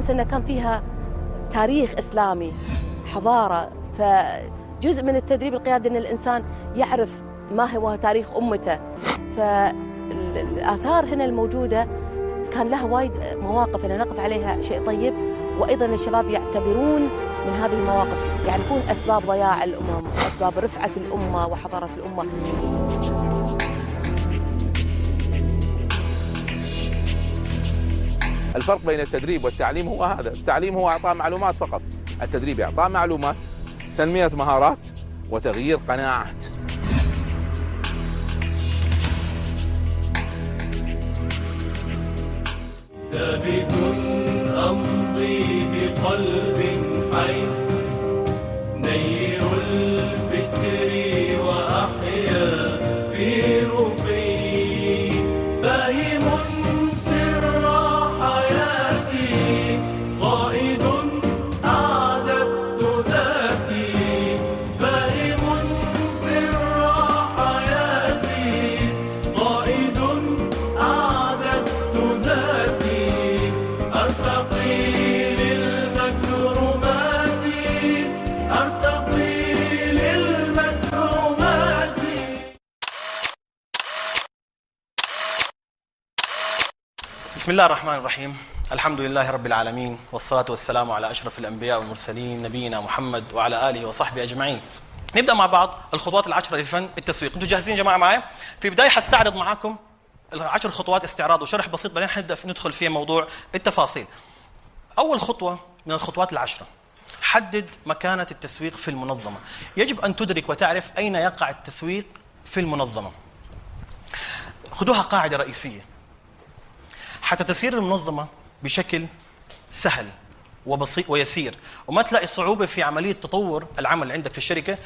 سنة كان فيها تاريخ إسلامي، حضارة. فجزء من التدريب القيادي أن الإنسان يعرف ما هو تاريخ أمته. فالآثار هنا الموجودة كان لها وايد مواقف أن نقف عليها شيء طيب، وأيضا الشباب يعتبرون من هذه المواقف، يعرفون أسباب ضياع الأمم، أسباب رفعة الأمة وحضارة الأمة. الفرق بين التدريب والتعليم هو هذا. التعليم هو إعطاء معلومات فقط، التدريب إعطاء معلومات، تنمية مهارات، وتغيير قناعات. ثابت أمضي بقلب حي، نير الفكر وأحيا في رقي، فاهم سر حياتي، قائد أعددت ذاتي، فاهم سر حياتي، قائد أعددت ذاتي، أرتقي للمكرمات، أرتقي للمكرمات. بسم الله الرحمن الرحيم. الحمد لله رب العالمين، والصلاة والسلام على أشرف الأنبياء والمرسلين نبينا محمد وعلى آله وصحبه أجمعين. نبدأ مع بعض الخطوات العشرة لفن التسويق. أنتم جاهزين يا جماعة معايا؟ في بداية حستعرض معاكم 10 خطوات استعراض وشرح بسيط، بعدين حنبدأ ندخل في موضوع التفاصيل. أول خطوة من الخطوات العشرة: حدد مكانة التسويق في المنظمة. يجب أن تدرك وتعرف أين يقع التسويق في المنظمة. خذوها قاعدة رئيسية حتى تسير المنظمة بشكل سهل وبسيط ويسير، وما تلاقي صعوبة في عملية تطور العمل عندك في الشركة.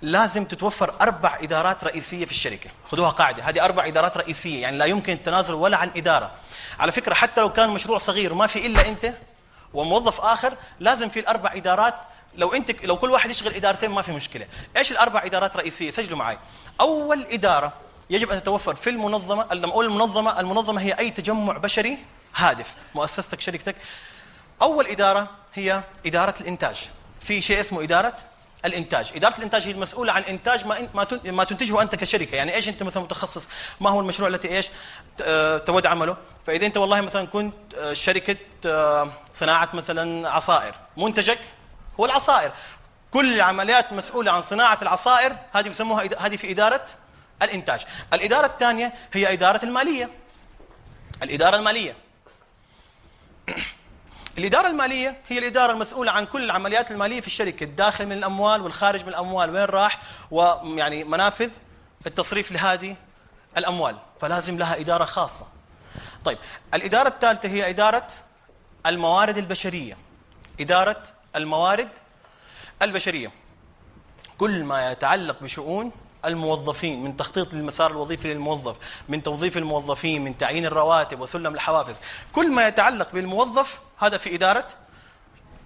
لازم تتوفر 4 إدارات رئيسية في الشركة. خذوها قاعدة، هذه 4 إدارات رئيسية، يعني لا يمكن التنازل ولا عن إدارة. على فكرة حتى لو كان مشروع صغير وما في إلا أنت وموظف آخر، لازم في 4 إدارات. لو كل واحد يشغل إدارتين ما في مشكلة. إيش ال4 إدارات رئيسية؟ سجلوا معي. أول إدارة يجب أن تتوفر في المنظمة. لما أقول المنظمة هي أي تجمع بشري هادف، مؤسستك، شركتك. أول إدارة هي إدارة الإنتاج. في شيء اسمه إدارة الإنتاج. إدارة الإنتاج هي المسؤولة عن إنتاج ما تنتجه أنت كشركة. يعني إيش أنت مثلا متخصص؟ ما هو المشروع التي إيش تود عمله؟ فإذا أنت والله مثلا كنت شركة صناعة مثلا عصائر، منتجك هو العصائر، كل العمليات مسؤولة عن صناعة العصائر، هذه بسموها هذه في إدارة الإنتاج. الإدارة الثانية هي إدارة المالية. الإدارة المالية الإدارة المالية هي الإدارة المسؤولة عن كل العمليات المالية في الشركة، الداخل من الأموال والخارج من الأموال، وين راح، ويعني منافذ التصريف لهذه الأموال، فلازم لها إدارة خاصة. طيب، الإدارة الثالثة هي إدارة الموارد البشرية. إدارة الموارد البشرية كل ما يتعلق بشؤون الموظفين، من تخطيط المسار الوظيفي للموظف، من توظيف الموظفين، من تعيين الرواتب وسلم الحوافز، كل ما يتعلق بالموظف هذا في إدارة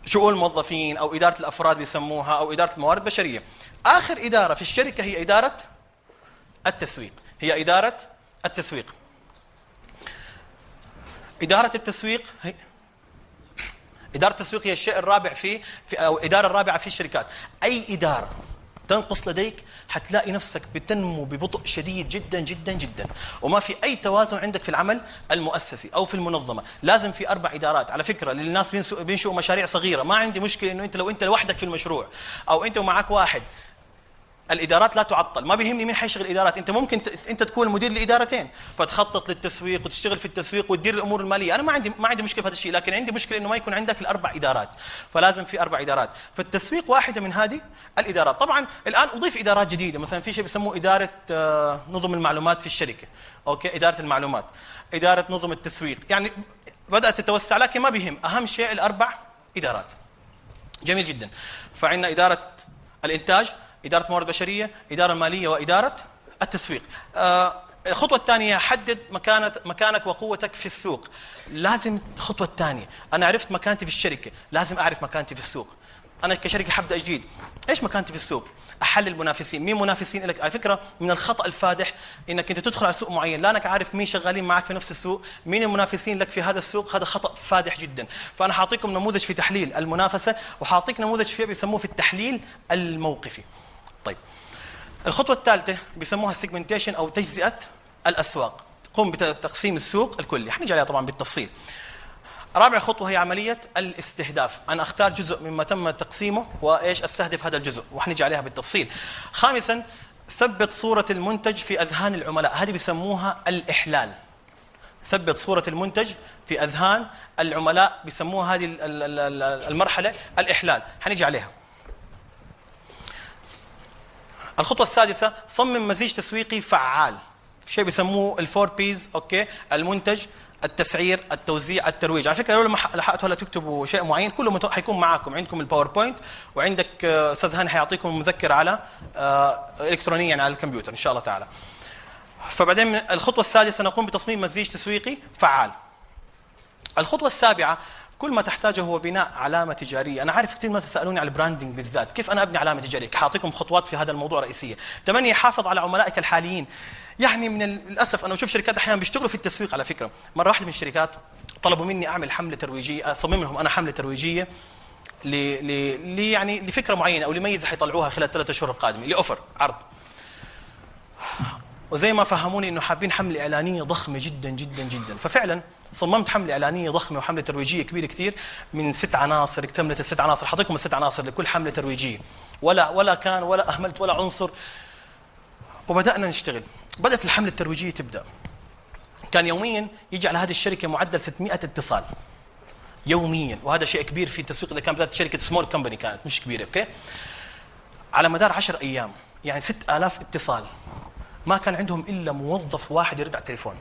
شؤون الموظفين أو إدارة الأفراد بيسموها، أو إدارة الموارد البشرية. آخر إدارة في الشركة هي إدارة التسويق. هي إدارة التسويق. إدارة التسويق هي الشيء الرابع أو الإدارة الرابعة في الشركات. أي إدارة تنقص لديك حتلاقي نفسك بتنمو ببطء شديد جدا جدا جدا، وما في أي توازن عندك في العمل المؤسسي أو في المنظمة. لازم في 4 إدارات. على فكرة للناس بينشئوا مشاريع صغيرة، ما عندي مشكلة إنه لو أنت لوحدك في المشروع أو أنت ومعك واحد، الإدارات لا تعطل. ما بيهمني مين حيشغل إدارات، أنت ممكن أنت تكون مدير لإدارتين، فتخطط للتسويق وتشتغل في التسويق وتدير الأمور المالية. أنا ما عندي مشكلة في هذا الشيء، لكن عندي مشكلة إنه ما يكون عندك ال4 إدارات. فلازم في 4 إدارات. فالتسويق واحدة من هذه الإدارات. طبعا الآن أضيف إدارات جديدة، مثلا في شيء بيسموه إدارة نظم المعلومات في الشركة. أوكي، إدارة المعلومات، إدارة نظم التسويق، يعني بدأت تتوسع، لكن ما بيهم، أهم شيء ال4 إدارات. جميل جدا. فعندنا إدارة الإنتاج، إدارة موارد بشرية، إدارة مالية، وإدارة التسويق. الخطوة الثانية: حدد مكانك وقوتك في السوق. لازم الخطوة الثانية، أنا عرفت مكانتي في الشركة، لازم أعرف مكانتي في السوق. انا كشركه حبدا جديد، ايش مكانتي في السوق؟ احلل منافسين، مين منافسين لك؟ على فكره من الخطا الفادح انك انت تدخل على سوق معين لا انك عارف مين شغالين معك في نفس السوق، مين المنافسين لك في هذا السوق، هذا خطا فادح جدا. فانا حاعطيكم نموذج في تحليل المنافسه، وحاعطيك نموذج في بيسموه في التحليل الموقفي. طيب الخطوه الثالثه بيسموها سيجمنتيشن او تجزئه الاسواق، تقوم بتقسيم السوق الكلي، حنيجي عليها طبعا بالتفصيل. رابع خطوة هي عملية الاستهداف، أنا أختار جزء مما تم تقسيمه وإيش أستهدف هذا الجزء، وحنيجي عليها بالتفصيل. خامساً ثبت صورة المنتج في أذهان العملاء، هذه بيسموها الإحلال. ثبت صورة المنتج في أذهان العملاء، بيسموها هذه المرحلة الإحلال، حنيجي عليها. الخطوة السادسة صمم مزيج تسويقي فعال، شيء بيسموه الفور بيز، أوكي، المنتج، التسعير، التوزيع، الترويج. على فكره لو لما لحقتوا هلا تكتبوا شيء معين كله حيكون معاكم، عندكم الباوربوينت، وعندك استاذ هاني حيعطيكم مذكر على الكترونيا على الكمبيوتر ان شاء الله تعالى. فبعدين الخطوه السادسه نقوم بتصميم مزيج تسويقي فعال. الخطوه السابعه كل ما تحتاجه هو بناء علامه تجاريه. انا عارف كثير ناس يسالوني على البراندنج بالذات، كيف انا ابني علامه تجاريه؟ حاعطيكم خطوات في هذا الموضوع رئيسيه. 8 حافظ على عملائك الحاليين. يعني من الاسف انا بشوف شركات احيانا بيشتغلوا في التسويق. على فكره مره واحده من الشركات طلبوا مني اعمل حمله ترويجيه، اصمم لهم انا حمله ترويجيه يعني لفكره معينه او لميزه حيطلعوها خلال 3 اشهر القادمه، لاوفر عرض. وزي ما فهموني انه حابين حمله اعلانيه ضخمه جدا جدا جدا، ففعلا صممت حمله اعلانيه ضخمه وحمله ترويجيه كبيره كثير من 6 عناصر، اكتملت ال6 عناصر، حاطيكم ال6 عناصر لكل حمله ترويجيه، ولا اهملت ولا عنصر. وبدانا نشتغل، بدات الحمله الترويجيه تبدا. كان يوميا يجي على هذه الشركه معدل 600 اتصال يوميا، وهذا شيء كبير في التسويق اذا كان بدات شركه سمول كمباني كانت مش كبيره، اوكي؟ على مدار 10 ايام يعني 6000 اتصال، ما كان عندهم الا موظف واحد يرد على التليفون.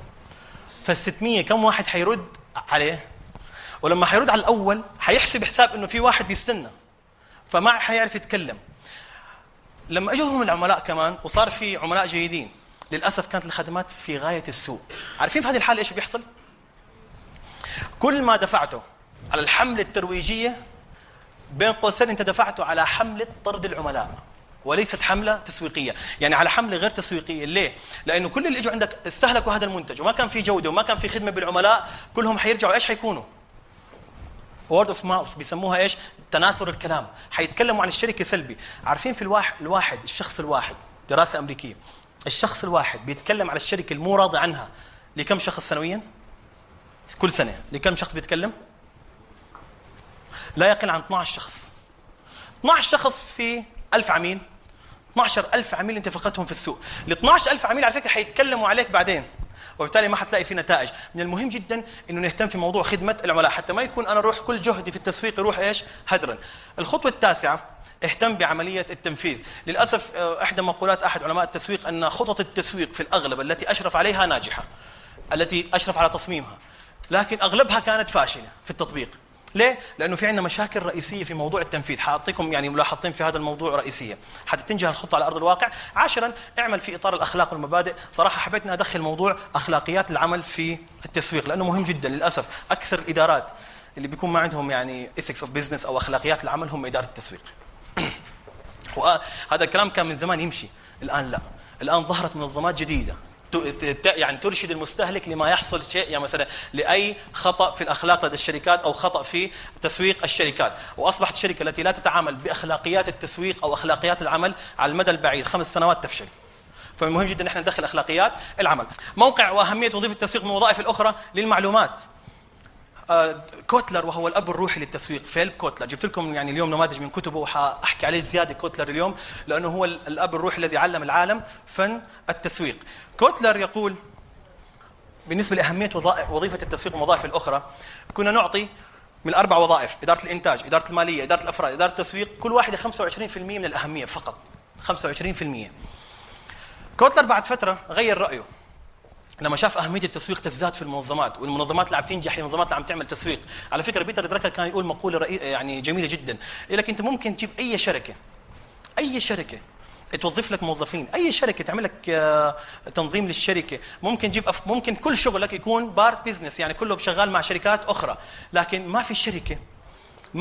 فال600 كم واحد حيرد عليه؟ ولما حيرد على الاول حيحسب حساب انه في واحد بيستنى، فما حيعرف يتكلم. لما اجوهم العملاء كمان وصار في عملاء جيدين، للاسف كانت الخدمات في غايه السوء. عارفين في هذه الحاله ايش بيحصل؟ كل ما دفعته على الحمله الترويجيه بين قوسين انت دفعته على حمله طرد العملاء، وليست حمله تسويقيه، يعني على حمله غير تسويقيه. ليه؟ لانه كل اللي اجوا عندك استهلكوا هذا المنتج وما كان في جوده وما كان في خدمه بالعملاء، كلهم حيرجعوا ايش حيكونوا؟ وورد اوف ماوث، بيسموها ايش؟ تناثر الكلام، حيتكلموا عن الشركه سلبي. عارفين في الشخص الواحد، دراسه امريكيه، الشخص الواحد بيتكلم على الشركه المو راضي عنها لكم شخص سنويا؟ كل سنه لكم شخص بيتكلم؟ لا يقل عن 12 شخص. 12 شخص في 1000 عميل، 12000 عميل انت فقدتهم في السوق. ال 12000 عميل على فكره حيتكلموا عليك بعدين، وبالتالي ما حتلاقي في نتائج. من المهم جدا انه نهتم في موضوع خدمه العملاء، حتى ما يكون انا اروح كل جهدي في التسويق يروح ايش؟ هدرا. الخطوه التاسعه اهتم بعمليه التنفيذ. للاسف احدى مقولات احد علماء التسويق ان خطط التسويق في الاغلب التي اشرف عليها ناجحه، التي اشرف على تصميمها، لكن اغلبها كانت فاشله في التطبيق. ليه؟ لانه في عندنا مشاكل رئيسيه في موضوع التنفيذ، حاعطيكم يعني ملاحظتين في هذا الموضوع رئيسيه حتى تنجح الخطه على ارض الواقع. 10 اعمل في اطار الاخلاق والمبادئ. صراحه حبيت اني ادخل موضوع اخلاقيات العمل في التسويق لانه مهم جدا. للاسف اكثر الادارات اللي بيكون ما عندهم يعني ethics of business او اخلاقيات العمل هم اداره التسويق. وهذا الكلام كان من زمان يمشي، الان لا، الان ظهرت منظمات جديده يعني ترشد المستهلك لما يحصل شيء، يعني مثلا لاي خطا في الاخلاق لدى الشركات او خطا في تسويق الشركات. واصبحت الشركه التي لا تتعامل باخلاقيات التسويق او اخلاقيات العمل على المدى البعيد 5 سنوات تفشل. فمهم جدا ان احنا ندخل اخلاقيات العمل. موقع واهميه وظيفه التسويق من الوظائف الاخرى للمعلومات. كوتلر وهو الاب الروحي للتسويق، فيليب كوتلر، جبت لكم يعني اليوم نماذج من كتبه وحاحكي عليه زياده كوتلر اليوم لانه هو الاب الروحي الذي علم العالم فن التسويق. كوتلر يقول بالنسبه لاهميه وظيفه التسويق والوظائف الاخرى، كنا نعطي من 4 وظائف: اداره الانتاج، اداره الماليه، اداره الافراد، اداره التسويق، كل واحده 25% من الاهميه فقط، 25%. كوتلر بعد فتره غير رايه لما شاف اهميه التسويق تزداد في المنظمات، والمنظمات اللي عم تنجح هي المنظمات اللي عم تعمل تسويق. على فكره بيتر دراكر كان يقول مقوله يعني جميله جدا، يقول لك انت ممكن تجيب اي شركه توظف لك موظفين، اي شركه تعمل لك تنظيم للشركه، ممكن تجيب ممكن كل شغلك يكون بارت بزنس، يعني كله شغال مع شركات اخرى، لكن ما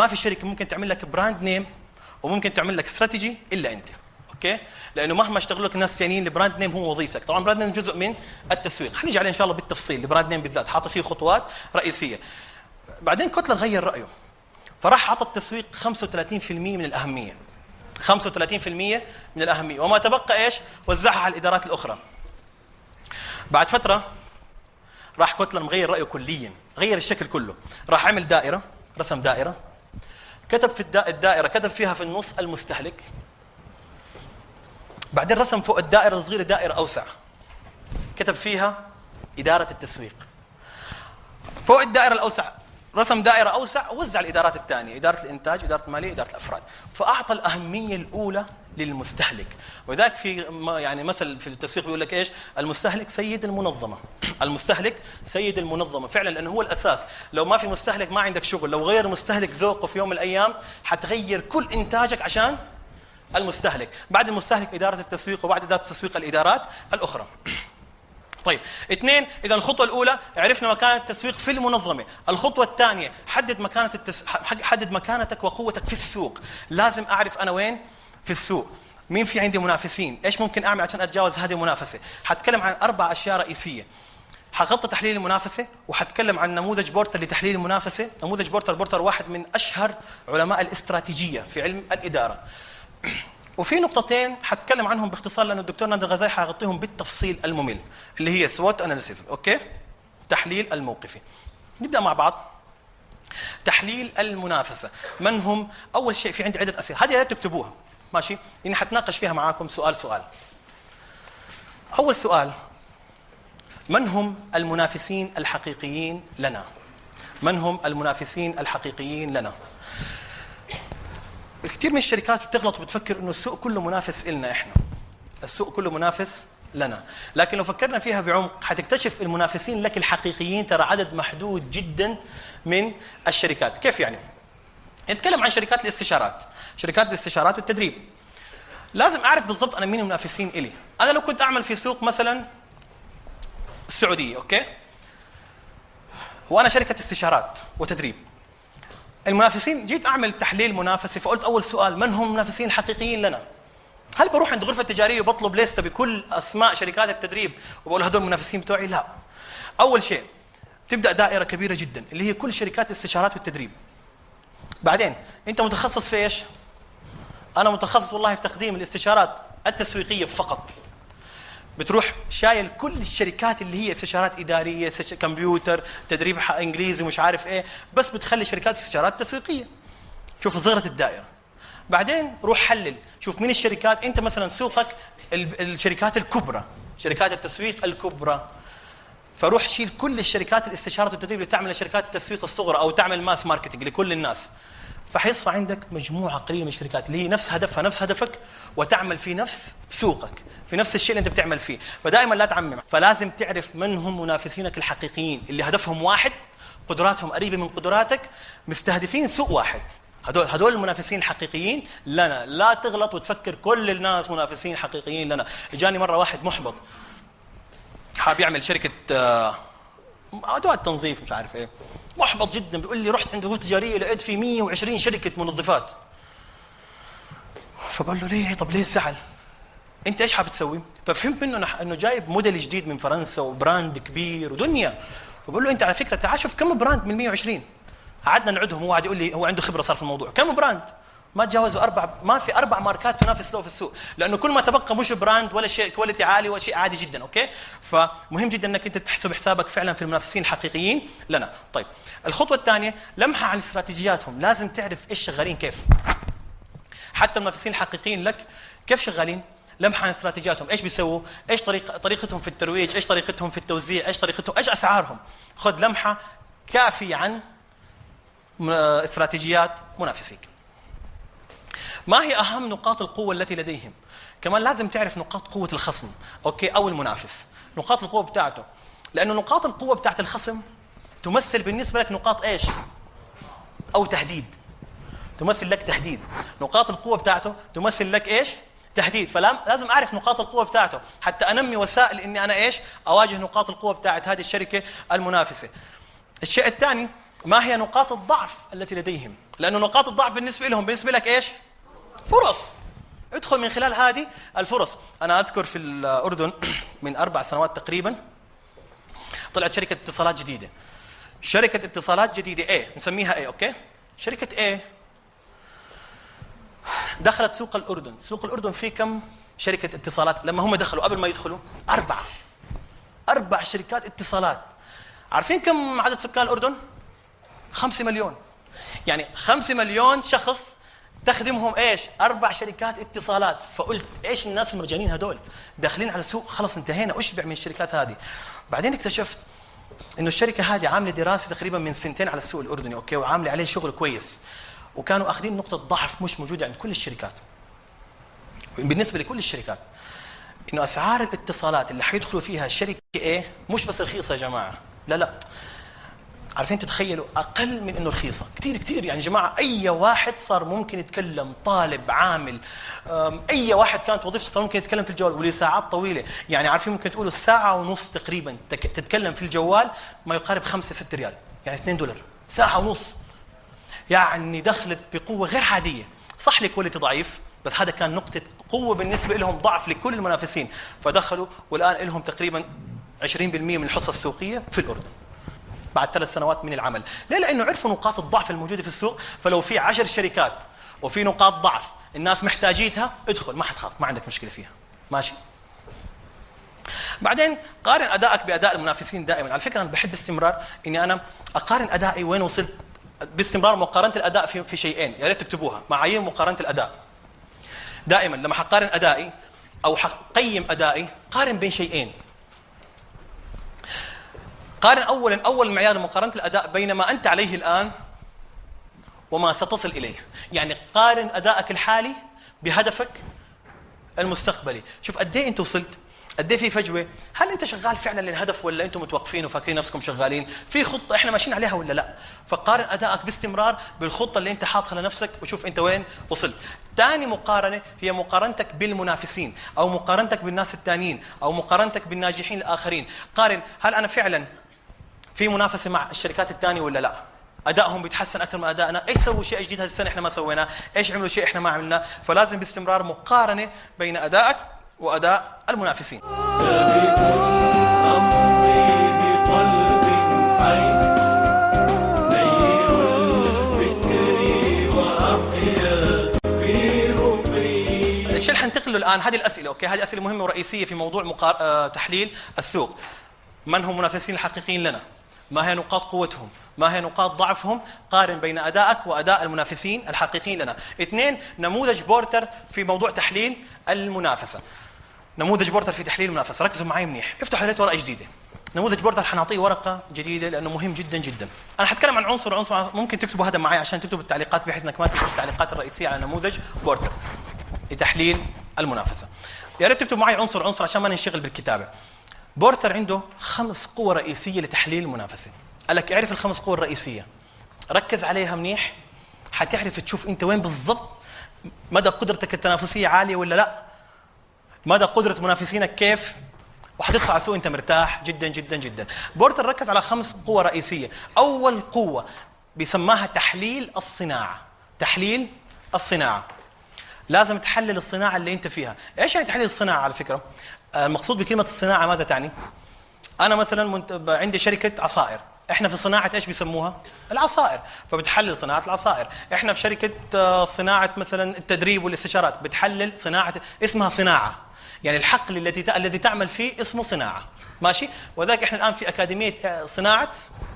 في شركه ممكن تعمل لك براند نيم وممكن تعمل لك استراتيجي الا انت. اوكي؟ لانه مهما اشتغلوا لك ناس ثانيين البراند نيم هو وظيفتك. طبعا البراند نيم جزء من التسويق، حنيجي عليه ان شاء الله بالتفصيل. البراند نيم بالذات حاطط فيه خطوات رئيسيه. بعدين كوتلر غير رايه، فراح عطى التسويق 35% من الاهميه. 35% من الاهميه، وما تبقى ايش؟ وزعها على الادارات الاخرى. بعد فتره راح كوتلر مغير رايه كليا، غير الشكل كله. راح عمل دائره، رسم دائره، كتب في الدائره كتب فيها في النص المستهلك. بعدين رسم فوق الدائره الصغيره دائره اوسع، كتب فيها اداره التسويق. فوق الدائره الاوسع رسم دائره اوسع ووزع الادارات الثانيه، اداره الانتاج، اداره الماليه، اداره الافراد. فاعطى الاهميه الاولى للمستهلك. وذاك في يعني مثل في التسويق بيقول لك ايش؟ المستهلك سيد المنظمه. المستهلك سيد المنظمه فعلا، لانه هو الاساس. لو ما في مستهلك ما عندك شغل. لو غير المستهلك ذوقه في يوم من الايام حتغير كل انتاجك عشان المستهلك. بعد المستهلك اداره التسويق، وبعد اداره التسويق الادارات الاخرى. طيب، اثنين، اذا الخطوه الاولى عرفنا مكانه التسويق في المنظمه. الخطوه الثانيه حدد مكانتك وقوتك في السوق. لازم اعرف انا وين في السوق، مين في عندي منافسين، ايش ممكن اعمل عشان اتجاوز هذه المنافسه. حتكلم عن 4 أشياء رئيسيه. حغطي تحليل المنافسه، وحتكلم عن نموذج بورتر لتحليل المنافسه. نموذج بورتر واحد من اشهر علماء الاستراتيجيه في علم الاداره. وفي نقطتين حتكلم عنهم باختصار لأن الدكتور نادر الغزاي حيغطيهم بالتفصيل الممل، اللي هي سوات اناليسيس. اوكي؟ تحليل الموقفي. نبدا مع بعض. تحليل المنافسه. من هم؟ اول شيء في عندي عده اسئله، هذه تكتبوها، ماشي؟ لاني حتناقش فيها معاكم سؤال. اول سؤال: من هم المنافسين الحقيقيين لنا؟ من هم المنافسين الحقيقيين لنا؟ كثير من الشركات بتغلط وبتفكر انه السوق كله منافس إلنا احنا. السوق كله منافس لنا، لكن لو فكرنا فيها بعمق حتكتشف المنافسين لك الحقيقيين ترى عدد محدود جدا من الشركات. كيف يعني؟ نتكلم عن شركات الاستشارات. شركات الاستشارات والتدريب. لازم اعرف بالضبط انا مين المنافسين الي. انا لو كنت اعمل في سوق مثلا السعوديه، اوكي؟ وانا شركه استشارات وتدريب. المنافسين جيت اعمل تحليل منافسي، فقلت اول سؤال: من هم المنافسين الحقيقيين لنا؟ هل بروح عند غرفه تجاريه وبطلب لسته بكل اسماء شركات التدريب وبقول هذول المنافسين بتوعي؟ لا. اول شيء تبدا دائره كبيره جدا اللي هي كل شركات الاستشارات والتدريب. بعدين انت متخصص في ايش؟ انا متخصص والله في تقديم الاستشارات التسويقيه فقط. بتروح شايل كل الشركات اللي هي استشارات اداريه، كمبيوتر، تدريب انجليزي، مش عارف ايه، بس بتخلي شركات استشارات تسويقيه. شوف صغرت الدائره. بعدين روح حلل، شوف مين الشركات. انت مثلا سوقك الشركات الكبرى، شركات التسويق الكبرى، فروح شيل كل الشركات الاستشارات والتدريب اللي تعمل شركات التسويق الصغرى او تعمل ماس ماركتنج لكل الناس. فحيصفى عندك مجموعه قليله من الشركات اللي هي نفس هدفها نفس هدفك، وتعمل في نفس سوقك، في نفس الشيء اللي انت بتعمل فيه. فدائما لا تعمم. فلازم تعرف من هم منافسينك الحقيقيين اللي هدفهم واحد، قدراتهم قريبه من قدراتك، مستهدفين سوق واحد. هدول المنافسين الحقيقيين لنا. لا تغلط وتفكر كل الناس منافسين حقيقيين لنا. اجاني مره واحد محبط حاب يعمل شركه ادوات تنظيف مش عارف ايه، محبط جدا، بيقول لي رحت عند غرفه تجاريه لقيت في 120 شركه منظفات. فبقول له ليه؟ طب ليه الزعل؟ انت ايش حابب تسوي؟ ففهمت منه انه جايب موديل جديد من فرنسا وبراند كبير ودنيا. فبقول له انت على فكره تعال شوف كم براند من 120. قعدنا نعدهم، هو قاعد يقول لي هو عنده خبره صار في الموضوع. كم براند؟ ما تجاوزوا 4. ما في 4 ماركات تنافس له في السوق، لانه كل ما تبقى مش براند ولا شيء كواليتي عالي ولا شيء عادي جدا. اوكي؟ فمهم جدا انك انت تحسب حسابك فعلا في المنافسين الحقيقيين لنا. طيب، الخطوه الثانيه لمحه عن استراتيجياتهم. لازم تعرف ايش شغالين كيف. حتى المنافسين الحقيقيين لك كيف شغالين؟ لمحه عن استراتيجياتهم، ايش بيسووا؟ ايش طريقتهم في الترويج؟ ايش طريقتهم في التوزيع؟ ايش طريقتهم؟ ايش اسعارهم؟ خذ لمحه كافيه عن استراتيجيات منافسيك. ما هي اهم نقاط القوه التي لديهم؟ كمان لازم تعرف نقاط قوه الخصم، اوكي، او المنافس، نقاط القوه بتاعته، لانه نقاط القوه بتاعت الخصم تمثل بالنسبه لك نقاط ايش؟ او تهديد. تمثل لك تهديد. نقاط القوه بتاعته تمثل لك ايش؟ تهديد. فلازم اعرف نقاط القوه بتاعته حتى انمي وسائل اني انا ايش؟ اواجه نقاط القوه بتاعت هذه الشركه المنافسه. الشيء الثاني، ما هي نقاط الضعف التي لديهم؟ لانه نقاط الضعف بالنسبه لهم بالنسبه لك ايش؟ فرص، ادخل من خلال هذه الفرص. أنا أذكر في الأردن من 4 سنوات تقريبا طلعت شركة اتصالات جديدة، شركة اتصالات جديدة A نسميها A، أوكي؟ شركة A دخلت سوق الأردن. سوق الأردن فيه كم شركة اتصالات؟ لما هم دخلوا قبل ما يدخلوا 4 شركات اتصالات. عارفين كم عدد سكان الأردن؟ 5 مليون. يعني 5 مليون شخص تخدمهم ايش؟ 4 شركات اتصالات. فقلت ايش الناس المرجانين هدول داخلين على السوق، خلص انتهينا، اشبع من الشركات هذه. بعدين اكتشفت انه الشركه هذه عامله دراسه تقريبا من 2 على السوق الاردني، اوكي، وعامله عليه شغل كويس، وكانوا اخذين نقطه ضعف مش موجوده عند كل الشركات بالنسبه لكل الشركات، انه اسعار الاتصالات اللي حيدخلوا فيها شركه ايه مش بس رخيصه يا جماعه، لا عارفين تتخيلوا اقل من انه رخيصه كثير يعني جماعه. اي واحد صار ممكن يتكلم، طالب، عامل، اي واحد كانت وظيفته صار ممكن يتكلم في الجوال ولساعات طويله. يعني عارفين ممكن تقولوا 1.5 ساعة تقريبا تتكلم في الجوال ما يقارب 5-6 ريال، يعني $2، 1.5 ساعة. يعني دخلت بقوه غير عاديه. صح لي كواليتي ضعيف، بس هذا كان نقطه قوه بالنسبه لهم، ضعف لكل المنافسين، فدخلوا والان لهم تقريبا 20% من الحصه السوقيه في الاردن بعد 3 سنوات من العمل. ليه؟ لانه عرفوا نقاط الضعف الموجوده في السوق. فلو في 10 شركات وفي نقاط ضعف الناس محتاجيتها، ادخل، ما حتخاف، ما عندك مشكله فيها، ماشي. بعدين قارن ادائك باداء المنافسين دائما. على فكره انا بحب باستمرار اني انا اقارن ادائي وين وصلت باستمرار. مقارنه الاداء في شيئين، يا ريت تكتبوها، معايير مقارنه الاداء. دائما لما حقارن ادائي او حقيم ادائي، قارن بين شيئين. قارن اول معيار لمقارنه الاداء بين ما انت عليه الان وما ستصل اليه. يعني قارن ادائك الحالي بهدفك المستقبلي. شوف قد ايه انت وصلت، قد ايه في فجوه، هل انت شغال فعلا للهدف ولا انتم متوقفين وفاكرين نفسكم شغالين في خطه احنا ماشيين عليها ولا لا. فقارن ادائك باستمرار بالخطه اللي انت حاطها لنفسك وشوف انت وين وصلت. ثاني مقارنه هي مقارنتك بالمنافسين او مقارنتك بالناس الثانيين او مقارنتك بالناجحين الاخرين. قارن هل انا فعلا في منافسه مع الشركات الثانيه ولا لا، ادائهم بيتحسن اكثر من ادائنا، ايش سووا شيء جديد هذه السنه احنا ما سويناه، ايش عملوا شيء احنا ما عملناه. فلازم باستمرار مقارنه بين ادائك واداء المنافسين. الشيء اللي حننتقل له الان هذه الاسئله، اوكي، هذه اسئله مهمه ورئيسيه في موضوع تحليل السوق. من هم المنافسين الحقيقيين لنا؟ ما هي نقاط قوتهم؟ ما هي نقاط ضعفهم؟ قارن بين ادائك واداء المنافسين الحقيقيين لنا. 2 نموذج بورتر في موضوع تحليل المنافسه. نموذج بورتر في تحليل المنافسه، ركزوا معي منيح، افتحوا يا ريت ورقه جديده. نموذج بورتر حنعطيه ورقه جديده لانه مهم جدا جدا. انا حتكلم عن عنصر ممكن تكتبوا هذا معي عشان تكتبوا التعليقات بحيث انك ما تنسى التعليقات الرئيسيه على نموذج بورتر لتحليل المنافسه. يا ريت تكتبوا معي عنصر عشان ما ننشغل بالكتابه. بورتر عنده 5 قوى رئيسيه لتحليل المنافسه. قال لك اعرف ال5 قوى الرئيسيه، ركز عليها منيح، حتعرف تشوف انت وين بالضبط، مدى قدرتك التنافسيه عاليه ولا لا، مدى قدره منافسينك كيف، وحتدخل على السوق انت مرتاح جدا جدا جدا. بورتر ركز على 5 قوى رئيسيه. اول قوه بيسماها تحليل الصناعه. تحليل الصناعه، لازم تحلل الصناعه اللي انت فيها. ايش يعني تحليل الصناعه؟ على فكره المقصود بكلمه الصناعه ماذا تعني؟ انا مثلا عندي شركه عصائر، احنا في صناعه ايش بيسموها؟ العصائر، فبتحلل صناعه العصائر. احنا في شركه صناعه مثلا التدريب والاستشارات، بتحلل صناعه، اسمها صناعه، يعني الحقل الذي تعمل فيه اسمه صناعه، ماشي؟ وذلك احنا الان في اكاديميه صناعه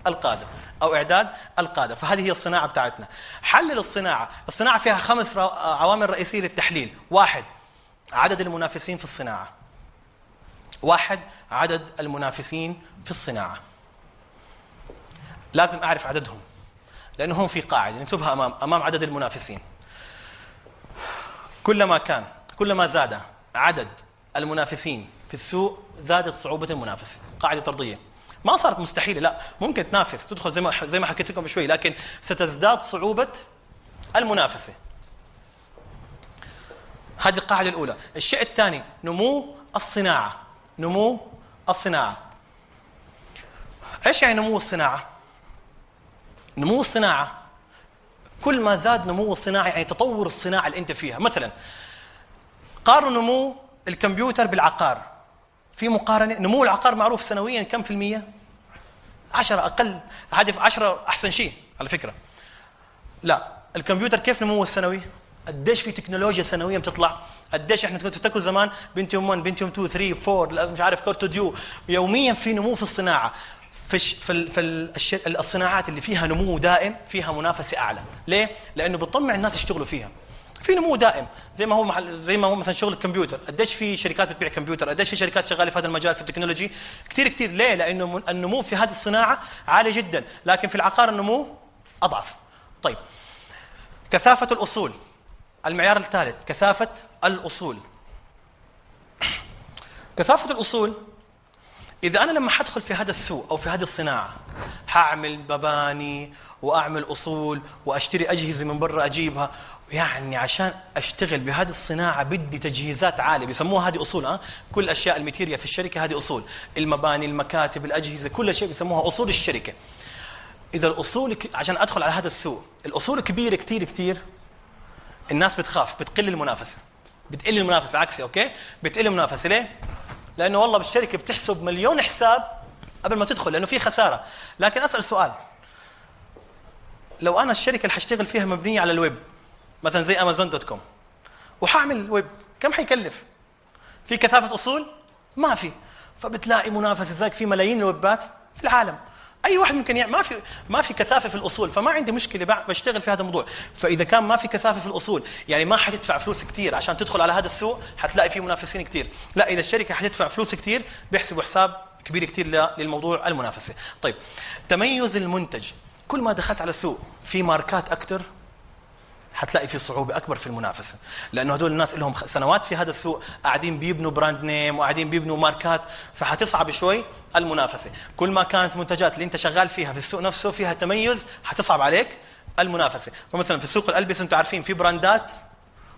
القاده او اعداد القاده، فهذه هي الصناعه بتاعتنا. حلل الصناعه. الصناعه فيها 5 عوامل رئيسيه للتحليل. 1 عدد المنافسين في الصناعه. 1 عدد المنافسين في الصناعه، لازم اعرف عددهم لانه هم في قاعده نكتبها امام عدد المنافسين. كلما زاد عدد المنافسين في السوق زادت صعوبه المنافسه. قاعده طرديه ما صارت مستحيله، لا، ممكن تنافس، تدخل زي ما حكيت لكم بشوي، لكن ستزداد صعوبه المنافسه. هذه القاعده الاولى. الشيء الثاني نمو الصناعه. نمو الصناعه. ايش يعني نمو الصناعه؟ نمو الصناعه كل ما زاد نمو الصناعه يعني تطور الصناعه اللي انت فيها. مثلا قارنوا نمو الكمبيوتر بالعقار، في مقارنه. نمو العقار معروف سنويا كم في المية؟ 10 اقل، هذه 10 احسن شيء على فكره. لا الكمبيوتر كيف نموه السنوي؟ قديش في تكنولوجيا سنويا بتطلع؟ قديش احنا كنتوا تفتكروا زمان بنتيوم 1 بنتيوم 2 3 4 مش عارف كورتو ديو، يوميا في نمو في الصناعه. الصناعات اللي فيها نمو دائم فيها منافسه اعلى. ليه؟ لانه بتطمع الناس يشتغلوا فيها. في نمو دائم زي ما هو مثلا شغل الكمبيوتر، قديش في شركات بتبيع كمبيوتر، قديش في شركات شغاله في هذا المجال في التكنولوجي، كثير. ليه؟ لانه النمو في هذه الصناعه عالي جدا، لكن في العقار النمو اضعف. طيب كثافه الاصول، المعيار الثالث كثافه الاصول. كثافه الاصول، إذا أنا لما حدخل في هذا السوق أو في هذه الصناعة حأعمل مباني وأعمل أصول وأشتري أجهزة من برا أجيبها، يعني عشان أشتغل بهذه الصناعة بدي تجهيزات عالية، بيسموها هذه أصول. كل أشياء الماتيريال في الشركة هذه أصول، المباني، المكاتب، الأجهزة، كل شيء بيسموها أصول الشركة. إذا الأصول عشان أدخل على هذا السوق الأصول كبيرة كتير، الناس بتخاف، بتقل المنافسة، بتقل المنافسة عكسي. أوكي، بتقل المنافسة. ليه؟ لأنه والله بالشركة بتحسب مليون حساب قبل ما تدخل، لأنه في خسارة. لكن أسأل سؤال، لو أنا الشركة اللي حاشتغل فيها مبنية على الويب مثلا زي Amazon.com وحاعمل ويب، كم حيكلف؟ في كثافة أصول؟ ما في. فبتلاقي منافسة زيك في ملايين الويبات في العالم، أي واحد ممكن يعمل. ما في كثافة في الأصول، فما عندي مشكلة بشتغل في هذا الموضوع. فإذا كان ما في كثافة في الأصول يعني ما حتدفع فلوس كتير عشان تدخل على هذا السوق، حتلاقي فيه منافسين كتير. لا، إذا الشركة حتدفع فلوس كتير بيحسبوا حساب كبير كتير للموضوع المنافسة. طيب تميز المنتج، كل ما دخلت على السوق في ماركات أكتر حتلاقي في صعوبة أكبر في المنافسة، لأنه هدول الناس لهم سنوات في هذا السوق قاعدين بيبنوا براند نيم وقاعدين بيبنوا ماركات، فحتصعب شوي المنافسة. كل ما كانت منتجات اللي أنت شغال فيها في السوق نفسه فيها تميز حتصعب عليك المنافسة. فمثلا في سوق الألبسة أنتم عارفين في براندات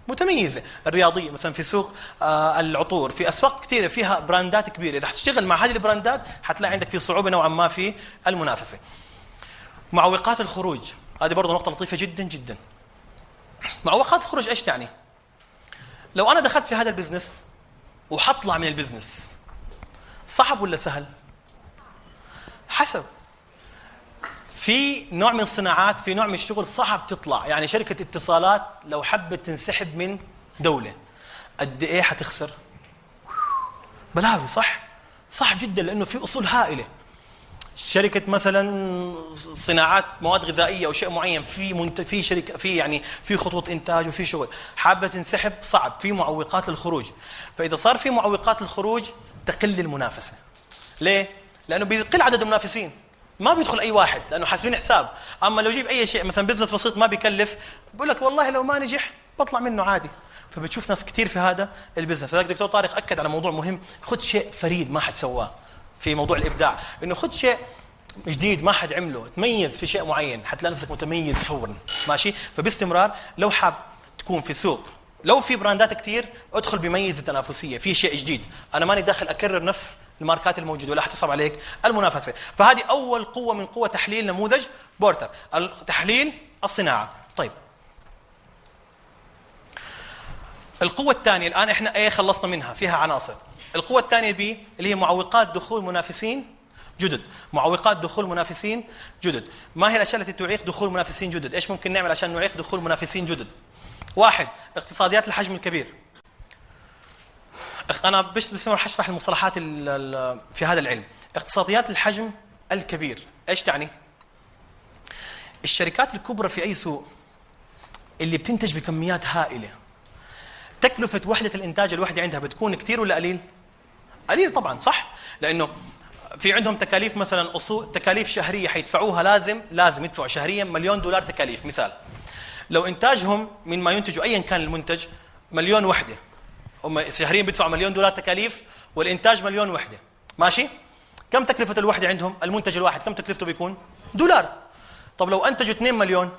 متميزة الرياضية، مثلا في سوق العطور، في أسواق كثيرة فيها براندات كبيرة. إذا حتشتغل مع هذه البراندات حتلاقي عندك في صعوبة نوعا ما في المنافسة. معوقات الخروج، هذه برضه نقطة لطيفة جدا. معوقات الخروج ايش تعني؟ لو انا دخلت في هذا البزنس وحطلع من البزنس، صعب ولا سهل؟ حسب. في نوع من الصناعات، في نوع من الشغل صعب تطلع. يعني شركة اتصالات لو حبت تنسحب من دولة قد ايه حتخسر؟ بلاوي، صح؟ صعب جدا، لانه في اصول هائلة. شركة مثلا صناعات مواد غذائية أو شيء معين، في شركة في خطوط إنتاج وفي شغل، حابة تنسحب صعب، في معوقات للخروج. فإذا صار في معوقات للخروج تقل المنافسة. ليه؟ لأنه بيقل عدد المنافسين، ما بيدخل أي واحد لأنه حاسبين حساب. أما لو جيب أي شيء مثلا بزنس بسيط ما بيكلف، بقول لك والله لو ما نجح بطلع منه عادي. فبتشوف ناس كتير في هذا البزنس. لذلك دكتور طارق أكد على موضوع مهم، خذ شيء فريد ما حد سواه في موضوع الإبداع، إنه خذ شيء جديد ما حد عمله، تميز في شيء معين حتلاقي نفسك متميز فورا. ماشي؟ فباستمرار لو حاب تكون في سوق لو في براندات كتير ادخل بميزة تنافسية في شيء جديد. أنا ماني داخل أكرر نفس الماركات الموجودة ولا حتصعب عليك المنافسة. فهذه أول قوة من قوة تحليل نموذج بورتر، تحليل الصناعة. طيب القوة الثانية الآن إحنا خلصنا منها، فيها عناصر. القوة الثانية بي اللي هي معوقات دخول منافسين جدد. معوقات دخول منافسين جدد. ما هي الأشياء التي تعيق دخول منافسين جدد؟ إيش ممكن نعمل عشان نعيق دخول منافسين جدد؟ واحد، اقتصاديات الحجم الكبير. أنا بس حشرح المصطلحات في هذا العلم. اقتصاديات الحجم الكبير إيش تعني؟ الشركات الكبرى في أي سوق اللي بتنتج بكميات هائلة، تكلفة وحدة الإنتاج الوحدة عندها بتكون كتير ولا قليل؟ قليل طبعا، صح؟ لأنه في عندهم تكاليف مثلا تكاليف شهرية حيدفعوها، لازم يدفعوا شهريا $1,000,000 تكاليف. مثال لو إنتاجهم من ما ينتجوا أيا كان المنتج 1,000,000 وحدة، هم شهريا بيدفعوا $1,000,000 تكاليف والإنتاج 1,000,000 وحدة. ماشي؟ كم تكلفة الوحدة عندهم؟ المنتج الواحد كم تكلفته بيكون؟ $1. طب لو أنتجوا 2 مليون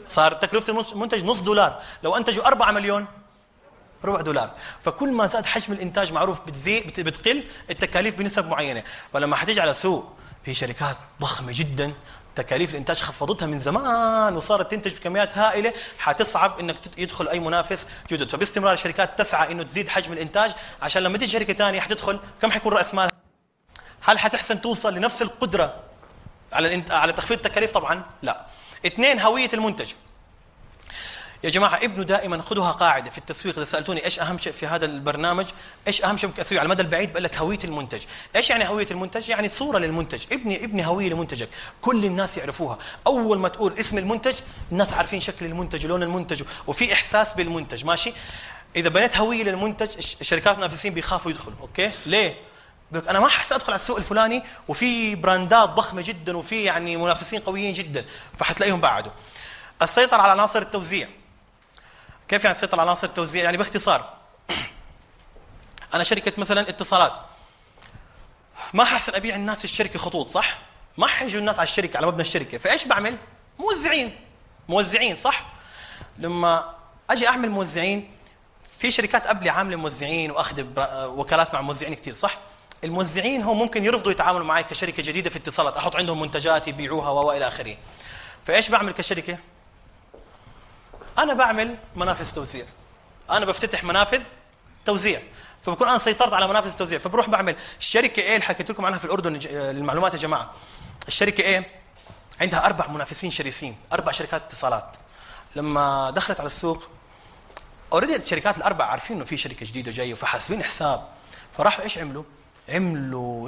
صار تكلفة المنتج $0.5. لو أنتجوا 4 مليون $0.25. فكل ما زاد حجم الإنتاج معروف بتقل التكاليف بنسب معينة. فلما حتيجي على سوق في شركات ضخمه جدا تكاليف الانتاج خفضتها من زمان وصارت تنتج بكميات هائله، حتصعب انك يدخل اي منافس جدد. فباستمرار الشركات تسعى انه تزيد حجم الانتاج، عشان لما تيجي شركه ثانيه حتدخل كم حيكون راس مالها؟ هل حتحسن توصل لنفس القدره على تخفيض التكاليف؟ طبعا لا. 2 هويه المنتج. يا جماعه ابنوا دائما، خذوها قاعده في التسويق. اذا سالتوني ايش اهم شيء في هذا البرنامج، ايش اهم شيء ممكن اسويه على المدى البعيد، بقول لك هويه المنتج. ايش يعني هويه المنتج؟ يعني صوره للمنتج. ابني هويه لمنتجك، كل الناس يعرفوها. اول ما تقول اسم المنتج الناس عارفين شكل المنتج ولون المنتج وفي احساس بالمنتج، ماشي؟ اذا بنيت هويه للمنتج الشركات المنافسين بيخافوا يدخلوا. اوكي ليه؟ بقول انا ما حس ادخل على السوق الفلاني وفي براندات ضخمه جدا وفي يعني منافسين قويين جدا، فحتلاقيهم بعدوا. السيطره على عناصر التوزيع. كيف يعني السيطرة على عناصر التوزيع؟ يعني باختصار أنا شركة مثلا اتصالات، ما ححسن أبيع الناس في الشركة خطوط، صح؟ ما حيجوا الناس على الشركة على مبنى الشركة، فإيش بعمل؟ موزعين، صح؟ لما أجي أعمل موزعين، في شركات قبلي عاملة موزعين وأخذ وكالات مع موزعين كتير، صح؟ الموزعين هم ممكن يرفضوا يتعاملوا معي كشركة جديدة في اتصالات، أحط عندهم منتجات يبيعوها وإلى آخره. فإيش بعمل كشركة؟ أنا بعمل منافذ توزيع، أنا بفتتح منافذ توزيع، فبكون أنا سيطرت على منافذ التوزيع. فبروح بعمل الشركة إيه اللي حكيت لكم عنها في الأردن للمعلومات يا جماعة. الشركة إيه عندها 4 منافسين شرسين، 4 شركات اتصالات. لما دخلت على السوق أوريدي الشركات ال4 عارفين إنه في شركة جديدة جاية فحاسبين حساب، فراحوا إيش عملوا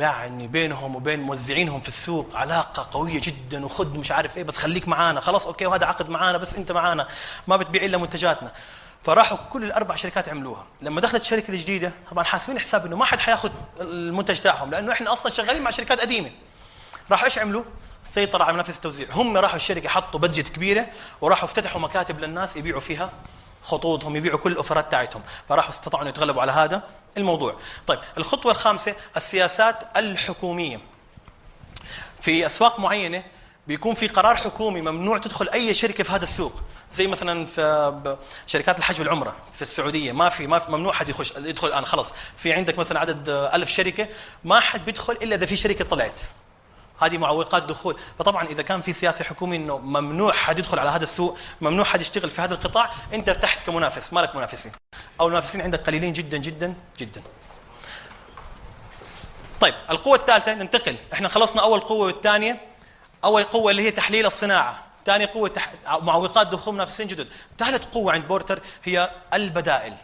يعني بينهم وبين موزعينهم في السوق علاقة قوية جدا، وخد مش عارف ايه بس خليك معانا، خلاص اوكي وهذا عقد معانا بس انت معانا ما بتبيع الا منتجاتنا. فراحوا كل ال4 شركات عملوها. لما دخلت الشركة الجديدة طبعا حاسبين حساب انه ما حد حياخذ المنتج تاعهم، لانه احنا اصلا شغالين مع شركات قديمة. راحوا ايش عملوا؟ السيطرة على منافذ التوزيع. هم راحوا الشركة حطوا بادجت كبيرة وراحوا افتتحوا مكاتب للناس يبيعوا فيها خطوطهم، يبيعوا كل الاوفرات تاعتهم، فراحوا استطاعوا ان يتغلبوا على هذا الموضوع. طيب الخطوة الخامسة السياسات الحكومية. في أسواق معينة بيكون في قرار حكومي ممنوع تدخل أي شركة في هذا السوق، زي مثلا في شركات الحج والعمرة في السعودية ما في ممنوع حد يدخل الآن، خلاص في عندك مثلا عدد 1000 شركة ما حد بيدخل إلا إذا في شركة طلعت، هذه معوقات دخول. فطبعا إذا كان في سياسة حكومية إنه ممنوع حد يدخل على هذا السوق، ممنوع حد يشتغل في هذا القطاع، أنت ارتحت كمنافس، ما لك منافسين أو المنافسين عندك قليلين جدا جدا جدا. طيب القوة الثالثة ننتقل، احنا خلصنا أول قوة والثانية. أول قوة اللي هي تحليل الصناعة، ثاني قوة معوقات دخول منافسين جدد، ثالث قوة عند بورتر هي البدائل.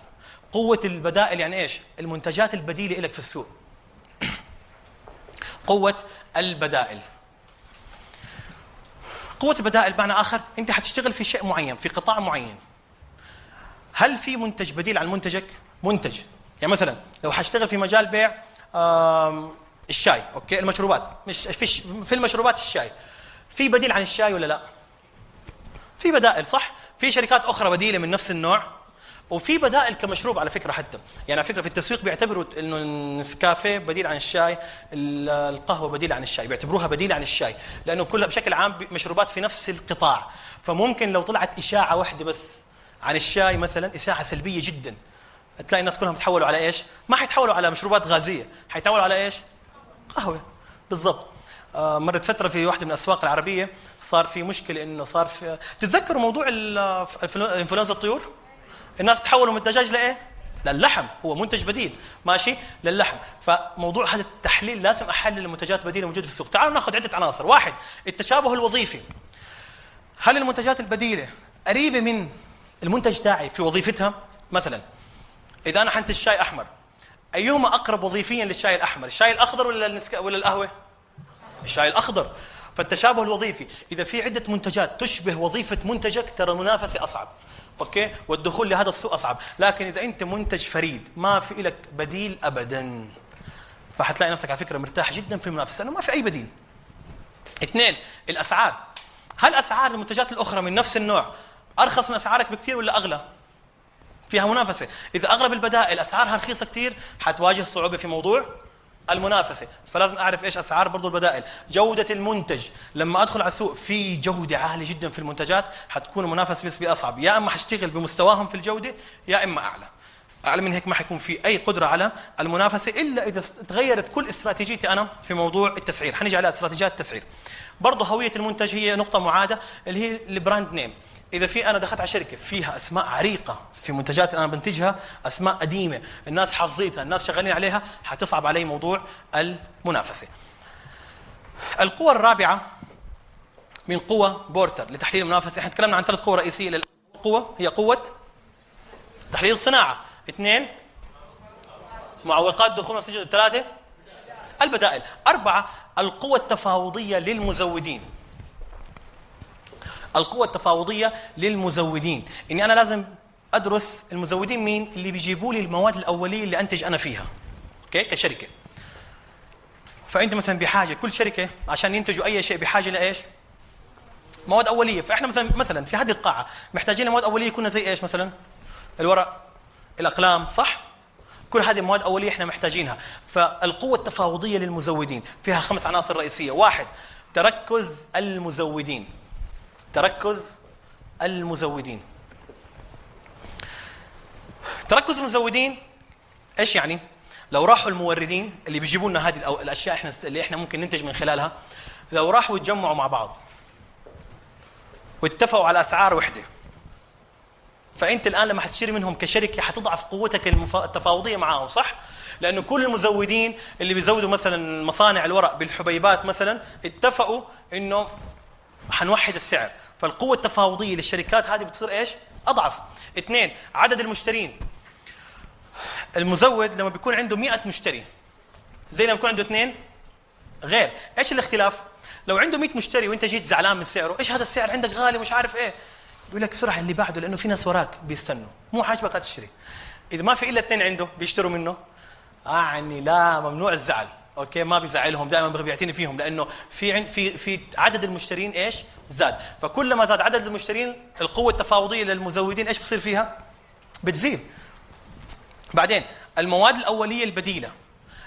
قوة البدائل يعني إيش؟ المنتجات البديلة لك في السوق. قوة البدائل. قوة البدائل بمعنى آخر أنت حتشتغل في شيء معين في قطاع معين، هل في منتج بديل عن منتجك؟ منتج يعني مثلا لو حاشتغل في مجال بيع الشاي، اوكي المشروبات، مش في المشروبات الشاي، في بديل عن الشاي ولا لا؟ في بدائل صح؟ في شركات اخرى بديله من نفس النوع، وفي بدائل كمشروب على فكره. حتى يعني على فكره في التسويق بيعتبروا انه النسكافيه بديل عن الشاي، القهوه بديل عن الشاي، بيعتبروها بديل عن الشاي، لانه كلها بشكل عام مشروبات في نفس القطاع. فممكن لو طلعت اشاعه واحده بس عن الشاي مثلا، اشاعه سلبيه جدا، تلاقي الناس كلهم تحولوا على ايش؟ ما حيتحولوا على مشروبات غازيه، حيتحولوا على ايش؟ قهوه. بالضبط. مرت فتره في واحده من الاسواق العربيه صار في مشكله، انه صار في، تتذكروا موضوع انفلونزا الطيور؟ الناس تحولوا من الدجاج لايه؟ للحم، هو منتج بديل ماشي للحم. فموضوع هذا التحليل لازم احلل المنتجات البديله الموجوده في السوق. تعالوا ناخذ عده عناصر. واحد، التشابه الوظيفي، هل المنتجات البديله قريبه من المنتج تاعي في وظيفتها؟ مثلا اذا انا حنتج شاي احمر، ايهما اقرب وظيفيا للشاي الاحمر؟ الشاي الاخضر ولا القهوه؟ الشاي الاخضر. فالتشابه الوظيفي، اذا في عده منتجات تشبه وظيفه منتجك ترى المنافسه اصعب، اوكي، والدخول لهذا السوق اصعب. لكن اذا انت منتج فريد ما في لك بديل ابدا، فحتلاقي نفسك على فكره مرتاح جدا في المنافسه لانه ما في اي بديل. اثنين، الاسعار، هل اسعار المنتجات الاخرى من نفس النوع ارخص من اسعارك بكثير ولا اغلى؟ فيها منافسه. اذا اغلب البدائل اسعارها رخيصه كثير حتواجه صعوبه في موضوع المنافسه، فلازم اعرف ايش اسعار برضو البدائل. جوده المنتج، لما ادخل على السوق في جوده عاليه جدا في المنتجات حتكون المنافسه بالنسبه اصعب، يا اما حاشتغل بمستواهم في الجوده يا اما اعلى. اعلى من هيك ما حيكون في اي قدره على المنافسه الا اذا تغيرت كل استراتيجيتي انا في موضوع التسعير. حنيجي على استراتيجيات التسعير. برضه هويه المنتج هي نقطه معاده اللي هي البراند نيم. اذا في انا دخلت على شركه فيها اسماء عريقه في منتجات انا بنتجها، اسماء قديمه الناس حافظيتها الناس شغالين عليها، حتصعب علي موضوع المنافسه. القوة الرابعة من قوى بورتر لتحليل المنافسة. احنا تكلمنا عن 3 قوى رئيسية للقوة، هي قوة تحليل الصناعة، 2 معوقات دخول السجن، 3 البدائل، 4 القوة التفاوضية للمزودين. القوة التفاوضية للمزودين، اني انا لازم ادرس المزودين مين اللي بيجيبوا لي المواد الاولية اللي انتج انا فيها. اوكي كشركة. فانت مثلا بحاجه، كل شركه عشان ينتجوا اي شيء بحاجه لايش؟ مواد اوليه. فاحنا مثلا في هذه القاعه محتاجين لمواد اوليه يكون زي ايش مثلا؟ الورق، الاقلام، صح؟ كل هذه مواد اوليه احنا محتاجينها. فالقوه التفاوضيه للمزودين فيها 5 عناصر رئيسيه. 1 تركز المزودين. تركز المزودين. تركز المزودين ايش يعني؟ لو راحوا الموردين اللي بيجيبوا لنا هذه الاشياء اللي احنا ممكن ننتج من خلالها، لو راحوا يتجمعوا مع بعض واتفقوا على اسعار وحده، فانت الان لما حتشتري منهم كشركه حتضعف قوتك التفاوضيه معاهم، صح؟ لانه كل المزودين اللي بيزودوا مثلا مصانع الورق بالحبيبات مثلا اتفقوا انه حنوحد السعر، فالقوه التفاوضيه للشركات هذه بتصير ايش؟ اضعف. 2 عدد المشترين. المزود لما بيكون عنده 100 مشتري زي لما بيكون عنده 2 غير. ايش الاختلاف؟ لو عنده 100 مشتري وانت جيت زعلان من سعره، ايش هذا السعر عندك غالي مش عارف ايه، بيقول لك بسرعه اللي بعده لانه في ناس وراك بيستنوا، مو عاجبك لا تشتري. اذا ما في الا 2 عنده بيشتروا منه، يعني لا، ممنوع الزعل. اوكي ما بيزعلهم، دائما بيعتني فيهم، لانه في عدد المشترين ايش؟ زاد. فكلما زاد عدد المشترين القوه التفاوضيه للمزودين ايش بصير فيها؟ بتزيد. بعدين المواد الاوليه البديله.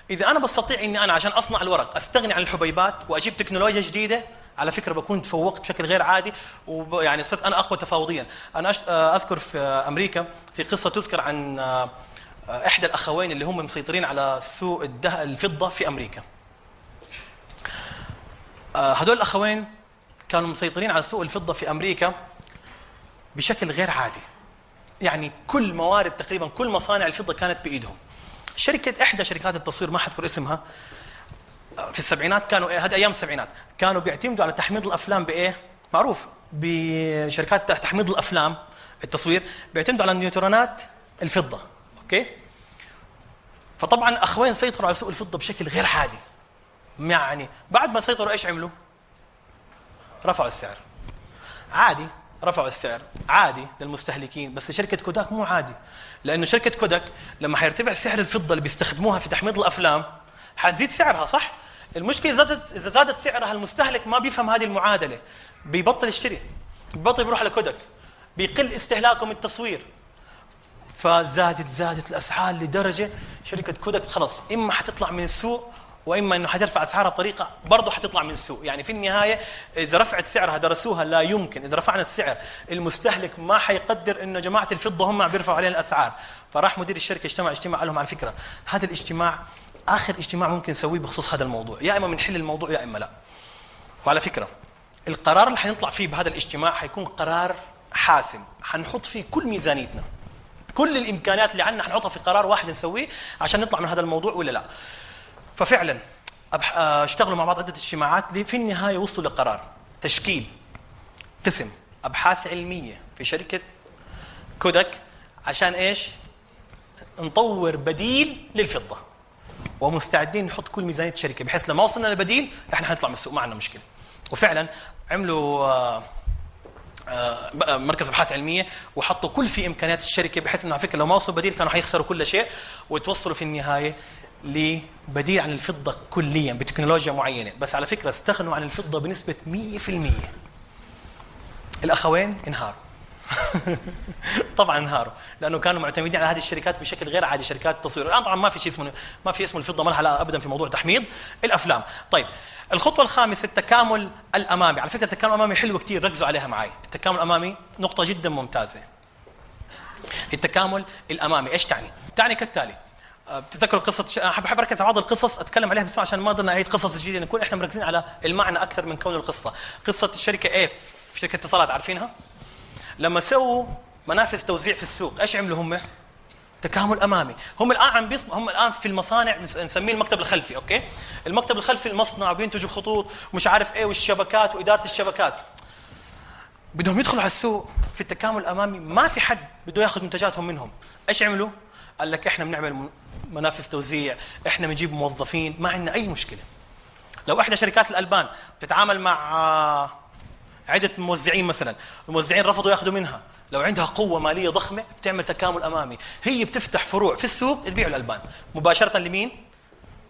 اذا انا بستطيع اني انا عشان اصنع الورق استغني عن الحبيبات واجيب تكنولوجيا جديده، على فكره بكون تفوقت بشكل غير عادي، ويعني صرت انا اقوى تفاوضيا. انا اذكر في امريكا في قصه تذكر عن احدى الاخوين اللي هم مسيطرين على سوق الفضه في امريكا. هذول الاخوين كانوا مسيطرين على سوق الفضه في امريكا بشكل غير عادي. يعني كل موارد تقريبا كل مصانع الفضه كانت بايدهم. احدى شركات التصوير ما حذكر اسمها، في السبعينات كانوا هذه ايام السبعينات كانوا بيعتمدوا على تحميض الافلام بايه؟ معروف بشركات تحميض الافلام التصوير بيعتمدوا على نيوترونات الفضه. اوكي؟ فطبعا اخوين سيطروا على سوق الفضه بشكل غير عادي. يعني بعد ما سيطروا ايش عملوا؟ رفعوا السعر. عادي، رفعوا السعر عادي للمستهلكين، بس شركه كوداك مو عادي، لانه شركه كوداك لما حيرتفع سعر الفضه اللي بيستخدموها في تحميض الافلام حتزيد سعرها، صح؟ المشكله اذا زادت سعرها المستهلك ما بيفهم هذه المعادله، بيبطل يشتري، بيبطل يروح لكوداك، بيقل استهلاكه من التصوير. فزادت الاسعار لدرجه شركه كوداك خلص اما حتطلع من السوق واما انه حترفع اسعارها بطريقه برضه حتطلع من السوق. يعني في النهايه اذا رفعت سعرها درسوها لا يمكن، اذا رفعنا السعر المستهلك ما حيقدر انه جماعه الفضه هم عم بيرفعوا علينا الاسعار. فراح مدير الشركه اجتمع قال لهم على فكره هذا الاجتماع اخر اجتماع ممكن نسويه بخصوص هذا الموضوع، يا اما بنحل الموضوع يا اما لا. وعلى فكره القرار اللي حنطلع فيه بهذا الاجتماع حيكون قرار حاسم، حنحط فيه كل ميزانيتنا، كل الامكانيات اللي عندنا حنحطها في قرار واحد نسويه عشان نطلع من هذا الموضوع ولا لا. ففعلا اشتغلوا مع بعض عده اجتماعات، في النهايه وصلوا لقرار تشكيل قسم ابحاث علميه في شركه كوداك عشان ايش؟ نطور بديل للفضه، ومستعدين نحط كل ميزانيه الشركه بحيث لما وصلنا للبديل احنا حنطلع من السوق ما عندنا مشكله. وفعلا عملوا مركز ابحاث علميه وحطوا كل في امكانيات الشركه بحيث انه على فكره لو ما وصلوا بديل كانوا حيخسروا كل شيء، وتوصلوا في النهايه لبديل عن الفضه كليا بتكنولوجيا معينه. بس على فكره استغنوا عن الفضه بنسبه 100%. الاخوين انهاروا طبعا انهاروا لانه كانوا معتمدين على هذه الشركات بشكل غير عادي، شركات التصوير. الان طبعا ما في اسمه الفضه، ما لها علاقه ابدا في موضوع تحميض الافلام. طيب الخطوه الخامسه التكامل الامامي. على فكره التكامل الامامي حلو كثير، ركزوا عليها معي. التكامل الامامي نقطه جدا ممتازه. التكامل الامامي ايش تعني؟ تعني كالتالي. بتتذكروا قصه انا احب اركز على بعض القصص اتكلم عليها بس عشان ما ضلنا نعيد قصص جديده، نكون احنا مركزين على المعنى اكثر من كون القصه. قصه الشركه ايه في شركه اتصالات عارفينها؟ لما سووا منافذ توزيع في السوق ايش عملوا هم؟ تكامل امامي. هم الان في المصانع نسميه المكتب الخلفي، اوكي؟ المكتب الخلفي المصنع بينتجوا خطوط ومش عارف ايه والشبكات واداره الشبكات. بدهم يدخلوا على السوق في التكامل الامامي، ما في حد بده ياخذ منتجاتهم منهم. ايش عملوا؟ قال لك احنا بنعمل منافذ توزيع، احنا بنجيب موظفين، ما عندنا اي مشكله. لو احدى شركات الالبان بتتعامل مع عده موزعين مثلا، الموزعين رفضوا ياخذوا منها، لو عندها قوه ماليه ضخمه بتعمل تكامل امامي، هي بتفتح فروع في السوق تبيع الالبان مباشره لمين؟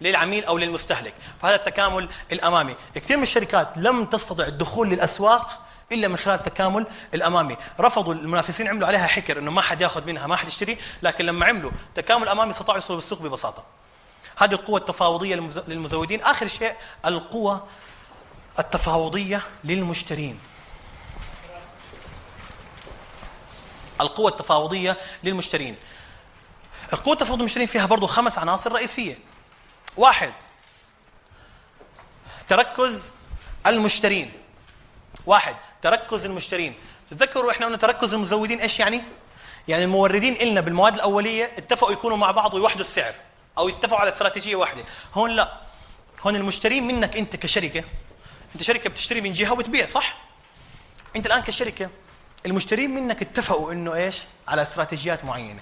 للعميل او للمستهلك. فهذا التكامل الامامي. كثير من الشركات لم تستطع الدخول للاسواق الا من خلال التكامل الامامي. رفضوا المنافسين، عملوا عليها حكر انه ما حد ياخذ منها، ما حد يشتري، لكن لما عملوا تكامل امامي استطاعوا يوصلوا بالسوق ببساطه. هذه القوه التفاوضيه للمزودين. اخر شيء القوه التفاوضيه للمشترين. القوه التفاوضيه للمشترين. القوه التفاوضيه للمشترين فيها برضو 5 عناصر رئيسيه. 1 تركز المشترين. 1 تركز المشترين. تتذكروا احنا قلنا تركز المزودين ايش يعني؟ يعني الموردين إلنا بالمواد الاوليه اتفقوا يكونوا مع بعض ويوحدوا السعر او يتفقوا على استراتيجيه واحده. هون لا، هون المشترين منك انت كشركه. انت شركه بتشتري من جهه وبتبيع، صح؟ انت الان كشركه المشترين منك اتفقوا انه ايش؟ على استراتيجيات معينه.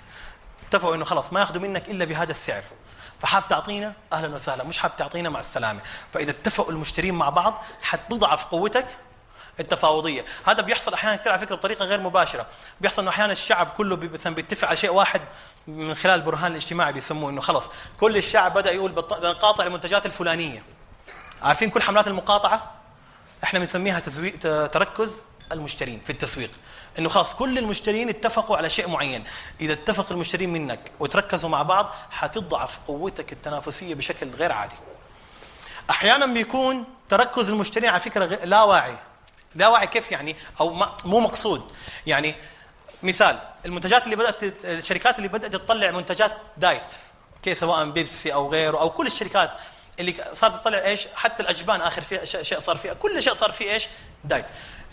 اتفقوا انه خلاص ما ياخذوا منك الا بهذا السعر. فحاب تعطينا اهلا وسهلا، مش حاب تعطينا مع السلامه. فاذا اتفقوا المشترين مع بعض حتضعف قوتك التفاوضيه. هذا بيحصل احيانا كثير على فكره بطريقه غير مباشره. بيحصل انه احيانا الشعب كله مثلا بيتفق على شيء واحد من خلال البرهان الاجتماعي بيسموه، انه خلص كل الشعب بدا يقول بنقاطع المنتجات الفلانيه. عارفين كل حملات المقاطعه احنا بنسميها تركز المشترين في التسويق. انه خلاص كل المشترين اتفقوا على شيء معين. اذا اتفق المشترين منك وتركزوا مع بعض حتضعف قوتك التنافسيه بشكل غير عادي. احيانا بيكون تركز المشترين على فكره لا واعي. لا واعي كيف يعني؟ او مو مقصود. يعني مثال المنتجات اللي بدات، الشركات اللي بدات تطلع منتجات دايت، اوكي، سواء بيبسي او غيره او كل الشركات اللي صارت تطلع ايش؟ حتى الاجبان اخر فيها شيء صار فيها، كل شيء صار فيه ايش؟ دايت.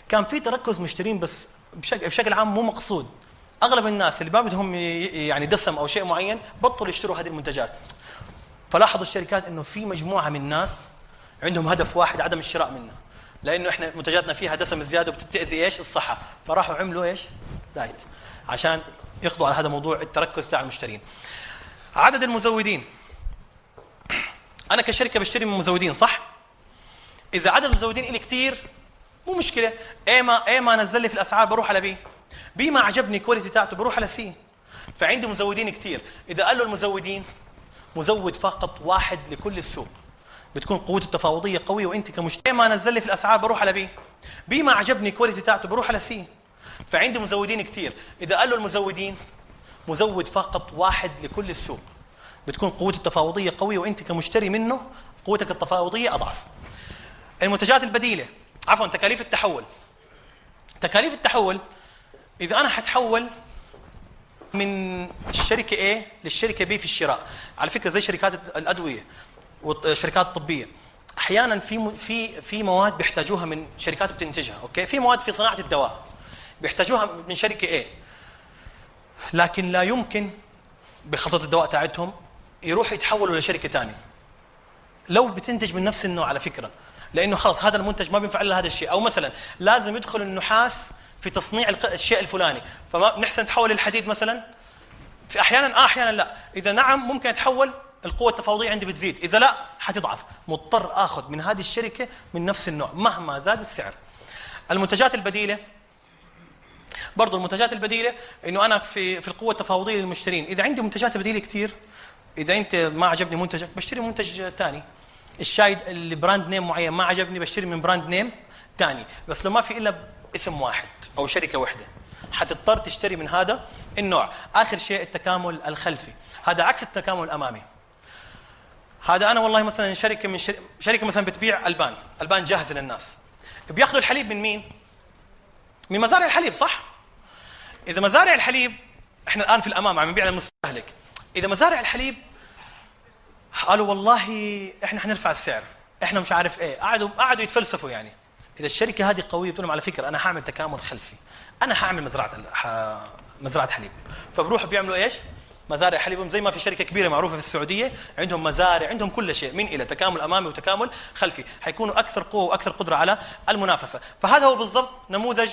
كان في تركز مشترين بس بشكل عام مو مقصود. اغلب الناس اللي ما بدهم يعني دسم او شيء معين بطلوا يشتروا هذه المنتجات. فلاحظوا الشركات انه في مجموعه من الناس عندهم هدف واحد، عدم الشراء منه، لانه احنا منتجاتنا فيها دسم زياده وبتاذي ايش؟ الصحه. فراحوا عملوا ايش؟ دايت عشان يقضوا على هذا الموضوع التركز تاع المشترين. عدد المزودين. انا كشركه بشتري من مزودين، صح؟ اذا عدد المزودين الي كثير مو مشكله، اي ما نزل لي في الاسعار بروح على بي ما عجبني الكواليتي تاعته بروح على سي. فعندي مزودين كثير. اذا قالوا المزودين مزود فقط واحد لكل السوق بتكون قوته التفاوضيه قويه، وانت كمشتري ما نزل لي في الاسعار بروح على بي ما عجبني الكواليتي تاعته بروح على سي. فعندي مزودين كثير. اذا قالوا المزودين مزود فقط واحد لكل السوق بتكون قوته التفاوضيه قويه، وانت كمشتري منه قوتك التفاوضيه اضعف. المنتجات البديله، عفوا تكاليف التحول. تكاليف التحول اذا انا حتحول من الشركه A للشركه B في الشراء، على فكره زي شركات الادويه والشركات الطبيه، احيانا في مواد بيحتاجوها من شركات بتنتجها، اوكي، في مواد في صناعه الدواء بيحتاجوها من شركه A، لكن لا يمكن بخلطه الدواء تاعتهم يروحوا يتحولوا لشركه ثانيه لو بتنتج من نفس النوع، على فكره، لانه خلاص هذا المنتج ما بينفع الا هذا الشيء. او مثلا لازم يدخل النحاس في تصنيع الشيء الفلاني، فما بنحسن نتحول للحديد مثلا. في احيانا احيانا لا. اذا نعم ممكن اتحول، القوه التفاوضيه عندي بتزيد. اذا لا حتضعف، مضطر اخذ من هذه الشركه من نفس النوع مهما زاد السعر. المنتجات البديله برضو، المنتجات البديله انه انا في القوه التفاوضيه للمشترين، اذا عندي منتجات بديله كثير، اذا انت ما عجبني منتجك بشتري منتج ثاني. الشاي اللي براند نيم معين ما عجبني بشتري من براند نيم ثاني. بس لو ما في الا اسم واحد او شركه واحده حتضطر تشتري من هذا النوع. اخر شيء التكامل الخلفي، هذا عكس التكامل الامامي. هذا انا والله مثلا شركه شركه مثلا بتبيع البان جاهزه للناس، بياخذوا الحليب من مين؟ من مزارع الحليب، صح؟ اذا مزارع الحليب احنا الان في الامام عم نبيع للمستهلك. اذا مزارع الحليب قالوا والله احنا حنرفع السعر، احنا مش عارف ايه، قعدوا يتفلسفوا يعني. اذا الشركه هذه قويه بتقول لهم على فكره انا هعمل تكامل خلفي، انا هعمل مزرعه حليب، فبروحوا بيعملوا ايش؟ مزارع حليبهم. زي ما في شركه كبيره معروفه في السعوديه عندهم مزارع، عندهم كل شيء من الى تكامل امامي وتكامل خلفي، حيكونوا اكثر قوه واكثر قدره على المنافسه. فهذا هو بالضبط نموذج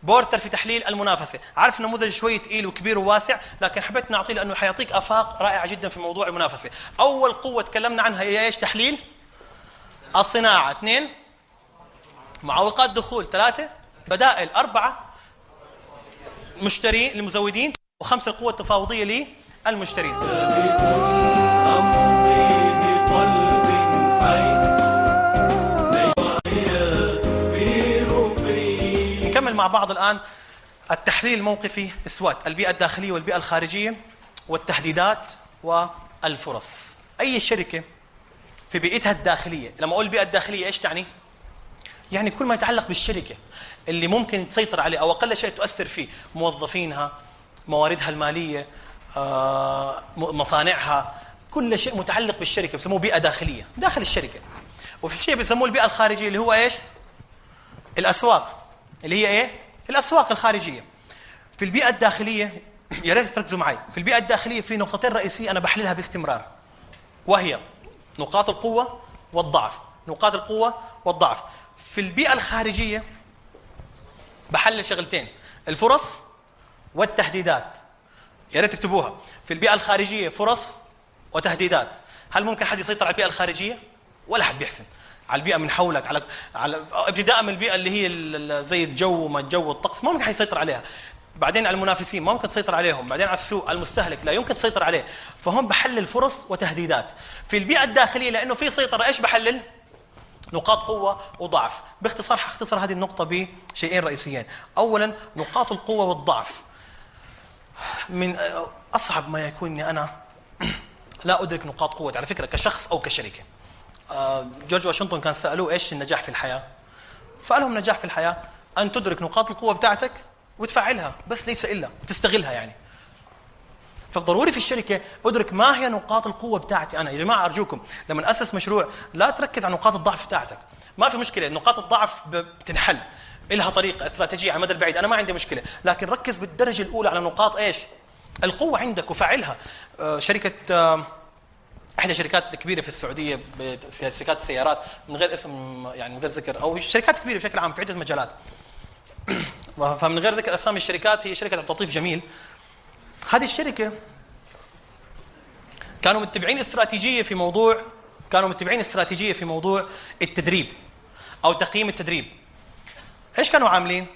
بورتر في تحليل المنافسه. عارف نموذج شوي ثقيل وكبير وواسع، لكن حبيت نعطيه لانه حيعطيك افاق رائعه جدا في موضوع المنافسه. اول قوه تكلمنا عنها هي ايش؟ تحليل الصناعه. 2 معوقات دخول. 3 بدائل. 4 مشترين المزودين. و5 القوه التفاوضيه للمشترين. نكمل مع بعض الآن التحليل الموقفي SWOT، البيئة الداخلية والبيئة الخارجية والتهديدات والفرص. أي شركة في بيئتها الداخلية، لما أقول البيئة الداخلية إيش تعني؟ يعني كل ما يتعلق بالشركة اللي ممكن تسيطر عليه أو أقل شيء تؤثر فيه، موظفينها، مواردها المالية، مصانعها، كل شيء متعلق بالشركة بسموه بيئة داخلية داخل الشركة. وفي شيء بيسموه البيئة الخارجية اللي هو إيش؟ الأسواق، اللي هي ايه؟ الاسواق الخارجيه. في البيئه الداخليه يا ريت تركزوا معي، في البيئه الداخليه في نقطتين رئيسيه انا بحللها باستمرار، وهي نقاط القوه والضعف. نقاط القوه والضعف. في البيئه الخارجيه بحلل شغلتين، الفرص والتهديدات. يا ريت تكتبوها. في البيئه الخارجيه فرص وتهديدات. هل ممكن حد يسيطر على البيئه الخارجيه؟ ولا حد بيحسن. على البيئة من حولك، على ابتداء من البيئة اللي هي زي الجو، ما الجو الطقس ما ممكن حيسيطر عليها. بعدين على المنافسين ما ممكن تسيطر عليهم. بعدين على السوق، على المستهلك لا يمكن تسيطر عليه. فهم بحلل فرص وتهديدات. في البيئة الداخلية لأنه في سيطرة ايش بحلل؟ نقاط قوة وضعف. باختصار حاختصر هذه النقطة بشيئين رئيسيين. أولا نقاط القوة والضعف. من أصعب ما يكون إني أنا لا أدرك نقاط قوتي على فكرة كشخص أو كشركة. جورج واشنطن كان سألوه إيش النجاح في الحياة؟ فقالهم النجاح في الحياة أن تدرك نقاط القوة بتاعتك وتفعلها، بس ليس إلا تستغلها يعني. فضروري في الشركة أدرك ما هي نقاط القوة بتاعتي أنا. يا جماعة أرجوكم لما أسس مشروع لا تركز على نقاط الضعف بتاعتك. ما في مشكلة، نقاط الضعف بتنحل، إلها طريقة استراتيجية على المدى البعيد، أنا ما عندي مشكلة، لكن ركز بالدرجة الأولى على نقاط إيش؟ القوة عندك وفعلها. شركة احدى شركات كبيره في السعوديه، شركات السيارات من غير اسم يعني من غير ذكر، او شركات كبيره بشكل عام في عده مجالات، فمن غير ذكر اسامي الشركات، هي شركه عبد اللطيف جميل. هذه الشركه كانوا متبعين استراتيجيه في موضوع التدريب او تقييم التدريب. ايش كانوا عاملين؟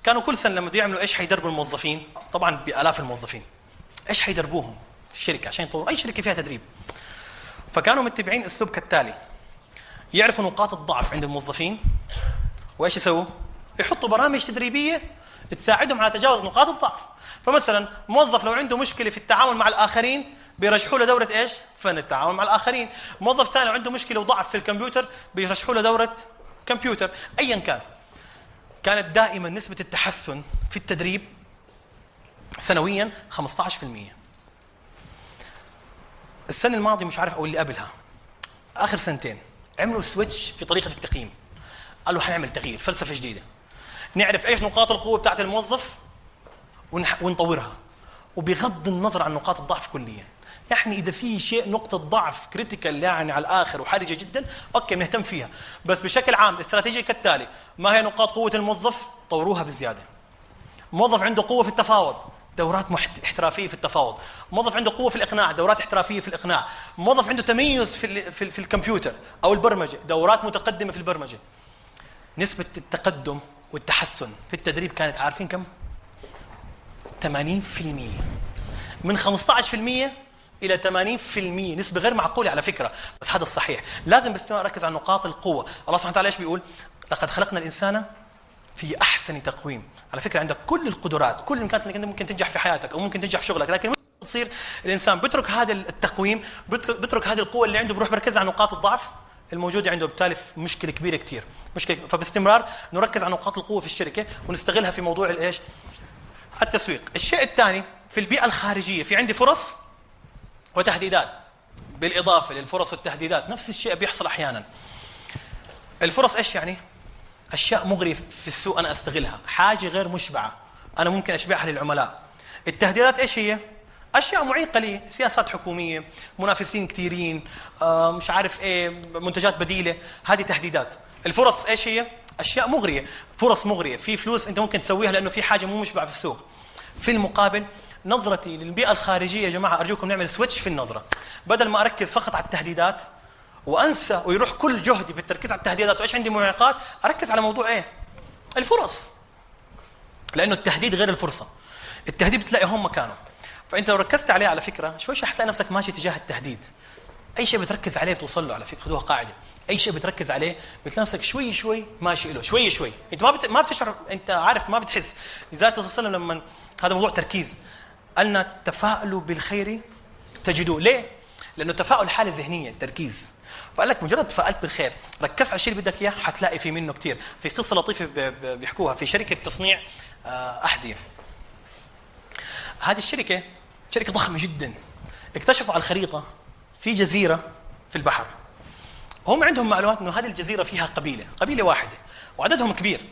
كانوا كل سنه لما يعملوا ايش حيدربوا الموظفين، طبعا بالاف الموظفين، ايش حيدربوهم في الشركه عشان يطوروا اي شركه فيها تدريب. فكانوا متبعين اسلوب كالتالي: يعرفوا نقاط الضعف عند الموظفين، وايش يسووا؟ يحطوا برامج تدريبيه تساعدهم على تجاوز نقاط الضعف. فمثلا موظف لو عنده مشكله في التعامل مع الاخرين بيرشحوا له دوره ايش؟ فن التعامل مع الاخرين. موظف ثاني عنده مشكله وضعف في الكمبيوتر بيرشحوا له دوره كمبيوتر. ايا كان، كانت دائما نسبه التحسن في التدريب سنويا 15%. السنة الماضية مش عارف أو اللي قبلها، آخر سنتين عملوا سويتش في طريقة التقييم. قالوا حنعمل تغيير، فلسفة جديدة، نعرف إيش نقاط القوة بتاعت الموظف ونطورها، وبغض النظر عن نقاط الضعف كليا. يعني إذا في شيء نقطة ضعف كريتيكال يعني على الآخر وحرجة جدا، أوكي بنهتم فيها، بس بشكل عام الاستراتيجية كالتالي: ما هي نقاط قوة الموظف؟ طوروها بزيادة. موظف عنده قوة في التفاوض، دورات احترافيه في التفاوض. موظف عنده قوه في الاقناع، دورات احترافيه في الاقناع. موظف عنده تميز في الكمبيوتر او البرمجه، دورات متقدمه في البرمجه. نسبه التقدم والتحسن في التدريب كانت عارفين كم؟ 80%. من 15% الى 80%، نسبه غير معقوله على فكره، بس هذا الصحيح. لازم باستمرار اركز على نقاط القوه. الله سبحانه وتعالى ايش بيقول؟ لقد خلقنا الانسان في احسن تقويم. على فكره عندك كل القدرات، كل الامكانيات اللي ممكن تنجح في حياتك او ممكن تنجح في شغلك، لكن تصير الانسان بيترك هذا التقويم، بيترك هذه القوه اللي عنده، بيروح بركز على نقاط الضعف الموجوده عنده، بالتالي مشكله كبيره كثير، مشكله. فباستمرار نركز على نقاط القوه في الشركه ونستغلها في موضوع الايش؟ التسويق. الشيء الثاني في البيئة الخارجية في عندي فرص وتهديدات، بالإضافة للفرص والتهديدات نفس الشيء بيحصل أحيانا. الفرص إيش يعني؟ أشياء مغرية في السوق أنا أستغلها، حاجة غير مشبعة أنا ممكن أشبعها للعملاء. التهديدات إيش هي؟ أشياء معيقة لي، سياسات حكومية، منافسين كثيرين، مش عارف إيه، منتجات بديلة، هذه تهديدات. الفرص إيش هي؟ أشياء مغرية، فرص مغرية، في فلوس أنت ممكن تسويها لأنه في حاجة مو مشبعة في السوق. في المقابل نظرتي للبيئة الخارجية يا جماعة أرجوكم نعمل سويتش في النظرة، بدل ما أركز فقط على التهديدات وأنسى ويروح كل جهدي في التركيز على التهديدات وإيش عندي معيقات، أركز على موضوع إيه؟ الفرص. لأنه التهديد غير الفرصة، التهديد بتلاقي هم مكانه، فأنت لو ركزت عليه على فكرة شوي حتلاقي نفسك ماشي تجاه التهديد. أي شيء بتركز عليه بتوصل له، على فكرة خذوها قاعدة، أي شيء بتركز عليه بتلاقي نفسك شوي ماشي له، شوي أنت ما بتشعر، أنت عارف ما بتحس. لذلك الرسول صلى الله عليه وسلم لما هذا موضوع تركيز قالنا تفاءلوا بالخير تجدوه. ليه؟ لأنه تفاؤل حالة ذهنية، تركيز. فقال لك مجرد تفاءلت بالخير، ركزت على الشيء اللي بدك إياه حتلاقي في منه كثير. في قصة لطيفة بيحكوها في شركة تصنيع أحذية. هذه الشركة شركة ضخمة جدا، اكتشفوا على الخريطة في جزيرة في البحر. هم عندهم معلومات إنه هذه الجزيرة فيها قبيلة واحدة وعددهم كبير.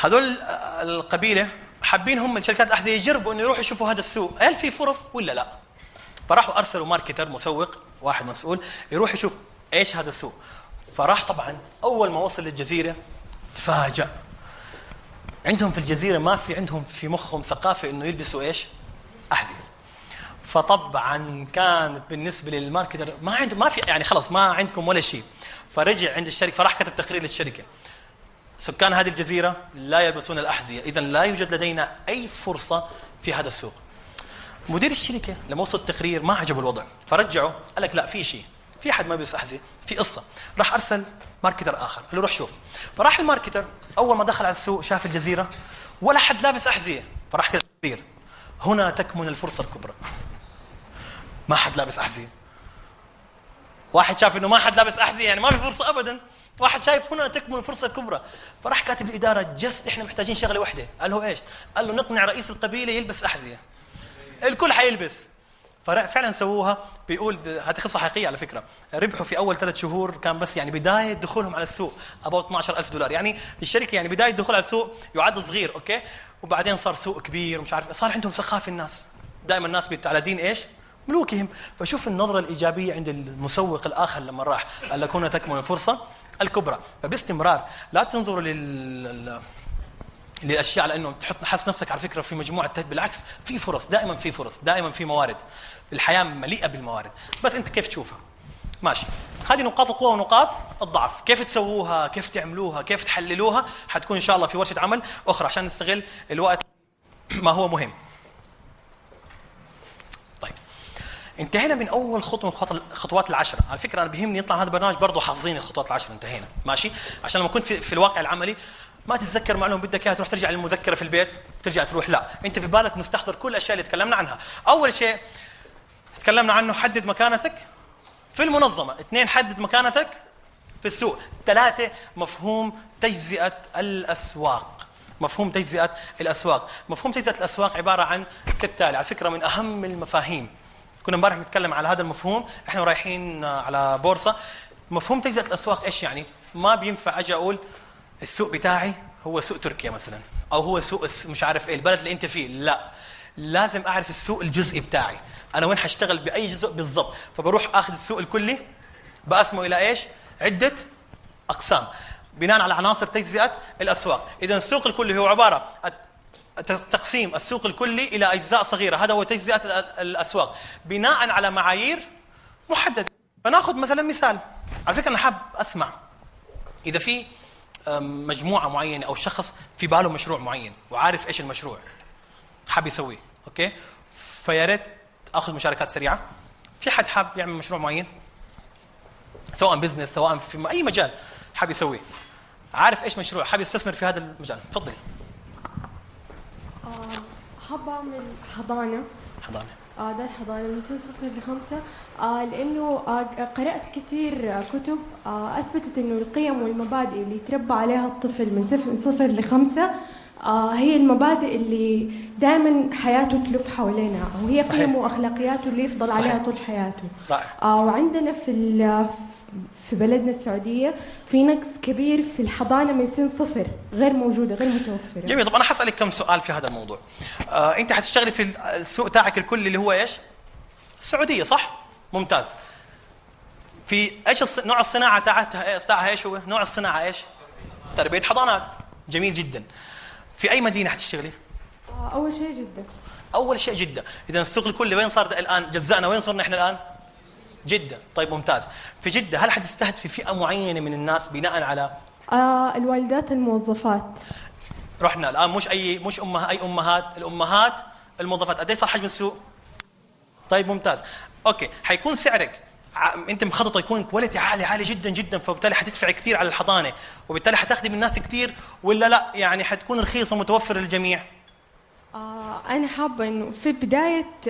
هذول القبيلة حابين هم من شركات الأحذية يجربوا إنه يروحوا يشوفوا هذا السوق هل في فرص ولا لا. فراحوا أرسلوا ماركتر، مسوق واحد مسؤول يروح يشوف إيش هذا السوق. فراح طبعا أول ما وصل للجزيرة تفاجأ، عندهم في الجزيرة ما في عندهم في مخهم ثقافة إنه يلبسوا إيش؟ أحذية. فطبعا كانت بالنسبة للماركتر ما في يعني خلاص ما عندكم ولا شيء. فرجع عند الشركة، فراح كتب تقرير للشركة سكان هذه الجزيرة لا يلبسون الأحذية، إذا لا يوجد لدينا أي فرصة في هذا السوق. مدير الشركة لما وصل التقرير ما عجبه الوضع، فرجعه قال لك لا في شيء، في حد ما بيلبس أحذية، في قصة. راح أرسل ماركتر آخر قال له روح شوف. فراح الماركتر أول ما دخل على السوق شاف الجزيرة ولا حد لابس أحذية، فراح كتب تقرير هنا تكمن الفرصة الكبرى. ما حد لابس أحذية. واحد شاف إنه ما حد لابس أحذية يعني ما في فرصة أبدا، واحد شايف هنا تكمن الفرصة الكبرى. فراح كاتب الإدارة جست إحنا محتاجين شغلة واحدة. قال له إيش؟ قال له نقنع رئيس القبيلة يلبس أحذية، الكل حيلبس. ففعلا سووها. بيقول هذه قصة حقيقية على فكرة، ربحوا في أول 3 شهور كان بس يعني بداية دخولهم على السوق about $12,000. يعني الشركة يعني بداية دخول على السوق يعد صغير أوكي، وبعدين صار سوق كبير ومش عارف، صار عندهم ثقافة. الناس دائما الناس على دين إيش؟ ملوكهم. فشوف النظرة الإيجابية عند المسوق الآخر لما راح قال لك هنا تكمن الفرصة الكبرى. فباستمرار لا تنظروا للأشياء على أنه تحط حس نفسك على فكرة في مجموعة، بالعكس في فرص، دائما في فرص، دائما في موارد. الحياة مليئة بالموارد، بس أنت كيف تشوفها. ماشي، هذه نقاط القوة ونقاط الضعف، كيف تسووها، كيف تعملوها، كيف تحللوها، حتكون إن شاء الله في ورشة عمل أخرى عشان نستغل الوقت ما هو مهم. طيب انتهينا من أول خطوة من الخطوات العشرة. على فكرة أنا بيهمني يطلع هذا البرنامج برضه حافظين الخطوات العشرة. انتهينا ماشي، عشان لما كنت في الواقع العملي ما تتذكر معلومة بدك اياها تروح ترجع للمذكرة في البيت ترجع تروح، لا انت في بالك مستحضر كل الاشياء اللي تكلمنا عنها. اول شيء تكلمنا عنه حدد مكانتك في المنظمة، 2 حدد مكانتك في السوق، 3 مفهوم تجزئة الأسواق. مفهوم تجزئة الأسواق، مفهوم تجزئة الأسواق عبارة عن كالتالي، على فكرة من أهم المفاهيم. كنا امبارح نتكلم على هذا المفهوم، احنا رايحين على بورصة. مفهوم تجزئة الأسواق ايش يعني؟ ما بينفع اجي اقول السوق بتاعي هو سوق تركيا مثلا، او هو سوق مش عارف ايه البلد اللي انت فيه، لا لازم اعرف السوق الجزئي بتاعي انا وين حاشتغل باي جزء بالضبط. فبروح اخذ السوق الكلي بقسمه الى ايش؟ عده اقسام بناء على عناصر تجزئة الاسواق. اذا السوق الكلي هو عباره تقسيم السوق الكلي الى اجزاء صغيره، هذا هو تجزئة الاسواق بناء على معايير محدده. فناخذ مثلا مثال، على فكره انا حاب اسمع اذا في مجموعة معينة أو شخص في باله مشروع معين وعارف إيش المشروع حاب يسويه، أوكي؟ فيا ريت أخذ مشاركات سريعة. في حد حاب يعمل مشروع معين سواء بزنس سواء في أي مجال حاب يسويه، عارف إيش مشروع حاب يستثمر في هذا المجال، تفضلي. حاب أعمل حضانة. دار حضانة من سن 0 ل 5 لأنه قرأت كثير كتب أثبتت إنه القيم والمبادئ اللي يتربى عليها الطفل من 0 ل 5 هي المبادئ اللي دائما حياته تلف حوالينا، وهي صحيح. قيمه واخلاقياته اللي يفضل صحيح. عليها طول حياته. رائع. وعندنا في بلدنا السعوديه في نقص كبير في الحضانه من سن 0، غير موجوده، غير متوفره. جميل. طب انا حسألك كم سؤال في هذا الموضوع. انت حتشتغلي في السوق تاعك الكلي اللي هو ايش؟ السعوديه، صح؟ ممتاز. في ايش نوع الصناعه تاعها ايش هو؟ نوع الصناعه ايش؟ تربيه حضانات. جميل جدا. في اي مدينه حتشتغلي؟ اول شيء جده. اول شيء جده. اذا السوق الكلي وين صار الان؟ جزأنا وين صرنا احنا الان؟ جده. طيب ممتاز. في جده هل حتستهدفي فئه معينه من الناس بناء على الوالدات الموظفات؟ رحنا الان مش اي امهات، الامهات الموظفات. قديش صار حجم السوق؟ طيب ممتاز. اوكي، حيكون سعرك انت مخططه يكون كواليتي عالي جدا جدا، فبالتالي حتدفعي كثير على الحضانه، وبالتالي حتخدم الناس كثير، ولا لا يعني حتكون رخيصه ومتوفره للجميع؟ أنا حابة إنه في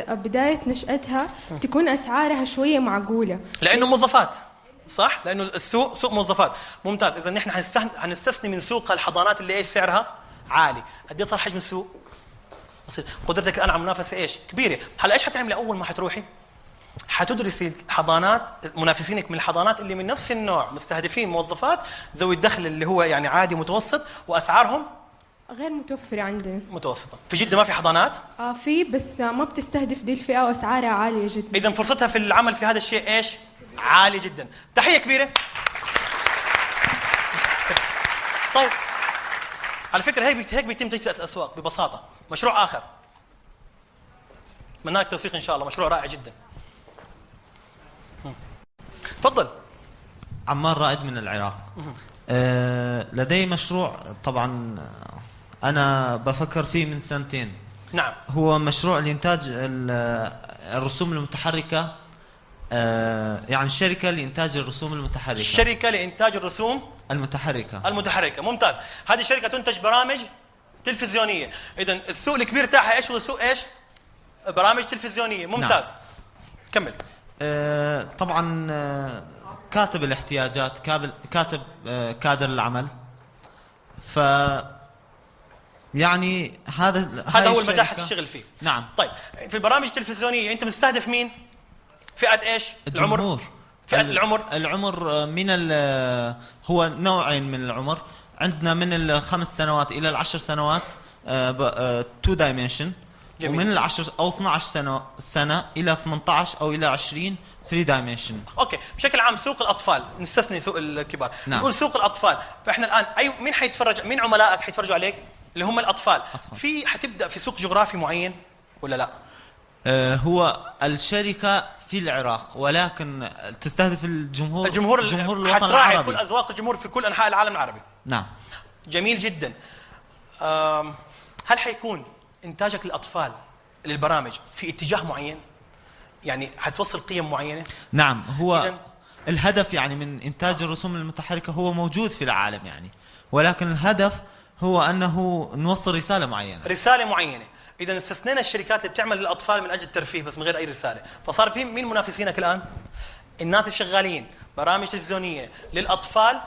بداية نشأتها تكون أسعارها شوية معقولة، لأنه موظفات، صح؟ لأنه السوق سوق موظفات. ممتاز. إذا نحن حنستثني من سوق الحضانات اللي إيش سعرها عالي. قد إيه صار حجم السوق؟ بسيط. قدرتك الآن على المنافسة إيش؟ كبيرة. هلا إيش حتعملي أول ما حتروحي؟ حتدرسي حضانات منافسينك من الحضانات اللي من نفس النوع، مستهدفين موظفات ذوي الدخل اللي هو يعني عادي متوسط، وأسعارهم غير متوفرة عندنا. متوسطة. في جدة ما في حضانات؟ في، بس ما بتستهدف دي الفئة وأسعارها عالية جدا. إذا فرصتها في العمل في هذا الشيء إيش؟ عالية جدا. تحية كبيرة. طيب على فكرة هيك بيتم تجزئة الأسواق ببساطة. مشروع آخر. أتمنى لك توفيق إن شاء الله، مشروع رائع جدا. تفضل. عمار رائد من العراق. لدي مشروع طبعا أنا بفكر فيه من سنتين. نعم. هو مشروع لإنتاج الرسوم المتحركة، يعني الشركة لإنتاج الرسوم المتحركة. الشركة لإنتاج الرسوم المتحركة. ممتاز. هذه الشركة تنتج برامج تلفزيونية. إذن السوق الكبير تاعها إيش هو؟ سوق إيش؟ برامج تلفزيونية. ممتاز. نعم. كمل. طبعا كاتب الاحتياجات، كاتب كادر العمل. ف يعني هذا هو المجال حتشتغل فيه. نعم. طيب في البرامج التلفزيونية أنت مستهدف مين؟ فئة إيش؟ الجمهور. فئة العمر من هو نوعين من العمر. عندنا من 5 سنوات إلى 10 سنوات 2 دايمنشن، ومن 10 أو 12 سنة إلى 18 أو إلى 20 3 دايمنشن. اوكي، بشكل عام سوق الاطفال، نستثني سوق الكبار. نعم. نقول سوق الاطفال. فاحنا الان مين حيتفرج؟ مين عملائك حيتفرجوا عليك؟ اللي هم الاطفال. في حتبدا في سوق جغرافي معين ولا لا؟ هو الشركة في العراق، ولكن تستهدف الجمهور الوطن حتراعي العربي. كل اذواق الجمهور في كل انحاء العالم العربي. نعم. جميل جدا. هل حيكون انتاجك للاطفال للبرامج في اتجاه معين؟ يعني حتوصل قيم معينة؟ نعم. هو الهدف يعني من إنتاج الرسوم المتحركة هو موجود في العالم يعني، ولكن الهدف هو أنه نوصل رسالة معينة. إذا استثنينا الشركات اللي بتعمل للأطفال من أجل الترفيه بس من غير أي رسالة، فصار في مين منافسينك الآن؟ الناس الشغالين برامج تلفزيونية للأطفال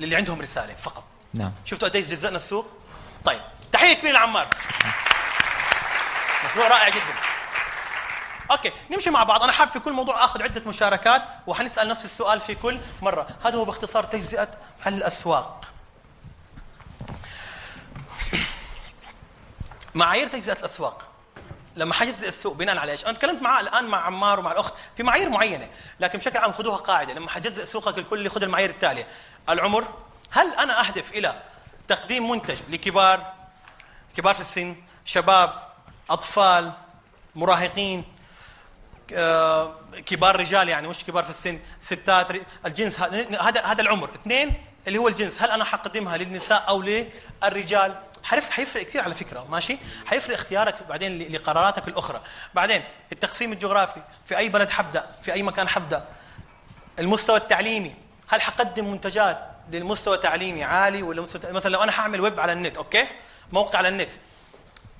اللي عندهم رسالة فقط. نعم. شفتوا قديش جزأنا السوق؟ طيب تحية كبيرة لعمار. مشروع رائع جدا. اوكي، نمشي مع بعض. انا حابب في كل موضوع اخذ عده مشاركات وحنسال نفس السؤال في كل مره. هذا هو باختصار تجزئه الاسواق. معايير تجزئه الاسواق. لما حجزئ السوق بناء على ايش؟ انا تكلمت الان مع عمار ومع الاخت في معايير معينه، لكن بشكل عام خذوها قاعده. لما حجزئ سوقك الكلي خذ المعايير التاليه. العمر، هل انا اهدف الى تقديم منتج لكبار في السن، شباب، اطفال، مراهقين، كبار رجال يعني مش كبار في السن، ستات، الجنس؟ هذا العمر. 2 اللي هو الجنس، هل انا حقدمها للنساء او للرجال؟ حيفرق كثير على فكره. ماشي، حيفرق اختيارك بعدين لقراراتك الاخرى. بعدين التقسيم الجغرافي، في اي بلد حبدا، في اي مكان حبدا. المستوى التعليمي، هل حقدم منتجات للمستوى تعليمي عالي ولا مستوى، مثلا لو انا حاعمل ويب على النت، اوكي، موقع على النت،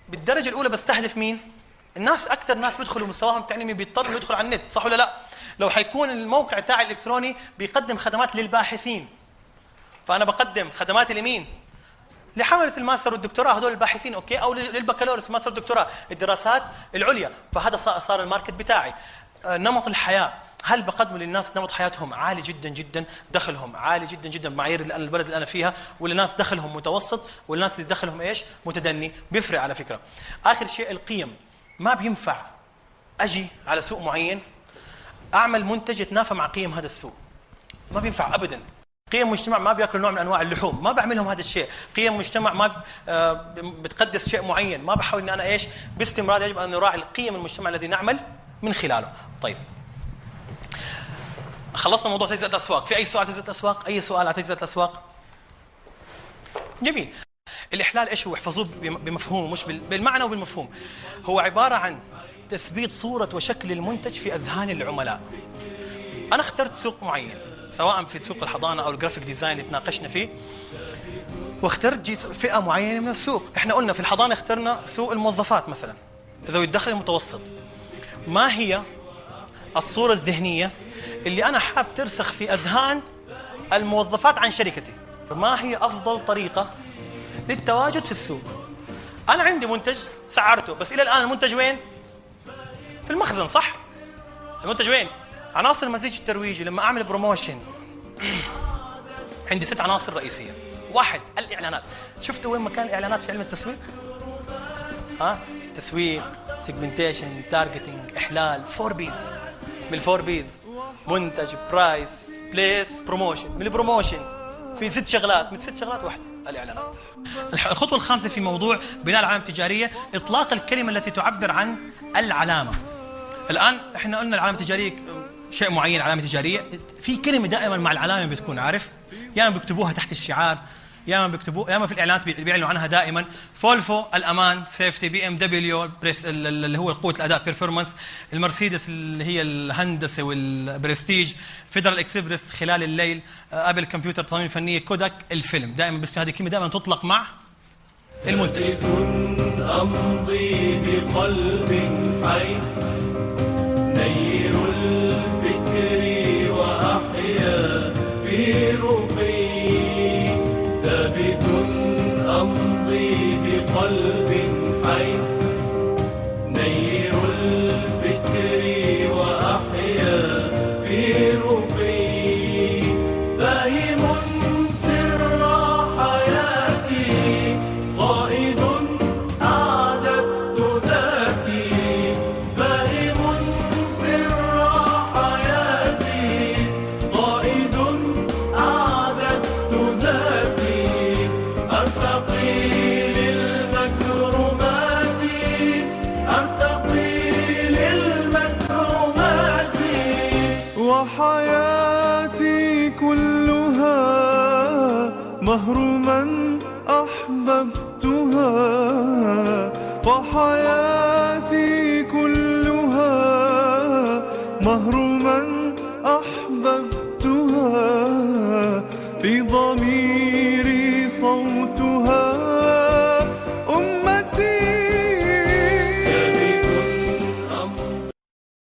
بالدرجه الاولى بستهدف مين؟ الناس. اكثر ناس بيدخلوا مستواهم التعليمي بيضطروا يدخلوا على النت، صح ولا لا؟ لو حيكون الموقع تاعي الالكتروني بيقدم خدمات للباحثين، فانا بقدم خدمات لمين؟ لحملة الماستر والدكتوراه هذول الباحثين اوكي، او للبكالوريوس ماستر والدكتوراه الدراسات العليا، فهذا صار الماركت بتاعي. نمط الحياه، هل بقدم للناس نمط حياتهم عالي جدا جدا، دخلهم عالي جدا جدا بمعايير البلد اللي انا فيها، ولا ناس دخلهم متوسط، والناس اللي دخلهم ايش؟ متدني؟ بيفرق على فكره. اخر شيء القيم، ما بينفع اجي على سوق معين اعمل منتج يتنافى مع قيم هذا السوق، ما بينفع ابدا. قيم مجتمع ما بياكلوا نوع من انواع اللحوم، ما بعملهم هذا الشيء. قيم مجتمع ما بتقدس شيء معين، ما بحاول اني انا ايش؟ باستمرار يجب ان نراعي القيم المجتمع الذي نعمل من خلاله. طيب خلصنا موضوع تجزئة الاسواق. في اي سؤال تجزئة الاسواق؟ اي سؤال على تجزئة الاسواق؟ جميل. الاحلال ايش هو؟ احفظوه بمفهومه، مش بالمعنى وبالمفهوم. هو عباره عن تثبيت صوره وشكل المنتج في اذهان العملاء. انا اخترت سوق معين، سواء في سوق الحضانه او الجرافيك ديزاين اللي تناقشنا فيه، واخترت فئه معينه من السوق. احنا قلنا في الحضانه اخترنا سوق الموظفات مثلا، ذوي الدخل المتوسط. ما هي الصوره الذهنيه اللي انا حاب ترسخ في اذهان الموظفات عن شركتي؟ ما هي افضل طريقه للتواجد في السوق؟ انا عندي منتج سعرته، بس الى الان المنتج وين؟ في المخزن، صح؟ المنتج وين؟ عناصر المزيج الترويجي. لما اعمل بروموشن عندي 6 عناصر رئيسيه. 1 الاعلانات. شفتوا وين مكان الاعلانات في علم التسويق؟ تسويق، سيجمنتيشن، تارجتنج، احلال، 4 بيز. من الفور بيز منتج، برايس، بليس، بروموشن. من البروموشن في 6 شغلات، من 6 شغلات واحده الاعلانات. الخطوه الخامسه في موضوع بناء العلامه التجاريه اطلاق الكلمه التي تعبر عن العلامه. الان احنا قلنا العلامه التجاريه شيء معين، علامه تجاريه، في كلمه دائما مع العلامه بتكون عارف، يا اما بيكتبوها تحت الشعار، يا اما بيكتبوها، يا اما في الاعلانات بيعلنوا عنها دائما. فولفو الامان، سيفتي، بي ام دبليو اللي هو قوه الاداء بيرفورمانس، المرسيدس اللي هي الهندسه والبرستيج، فيدرال اكسبرس خلال الليل، ابل كمبيوتر تصاميم فنيه، كوداك الفيلم. دائما بس هذه الكلمه دائما تطلق مع المنتج. امضي بقلب حي نير الفكر واحيا في رقي ثابت. امضي بقلب حي نير الفكر واحيا في رقي فاهم سر حياتي قائد أعددت ذاتي. فاهم سر حياتي قائد أعددت ذاتي. أرتقي للمكرمات أرتقي للمكرمات. وحياتي كلها مهر من أحببتها. وحياتي كلها مهر من أحببتها. في ضميري صوتها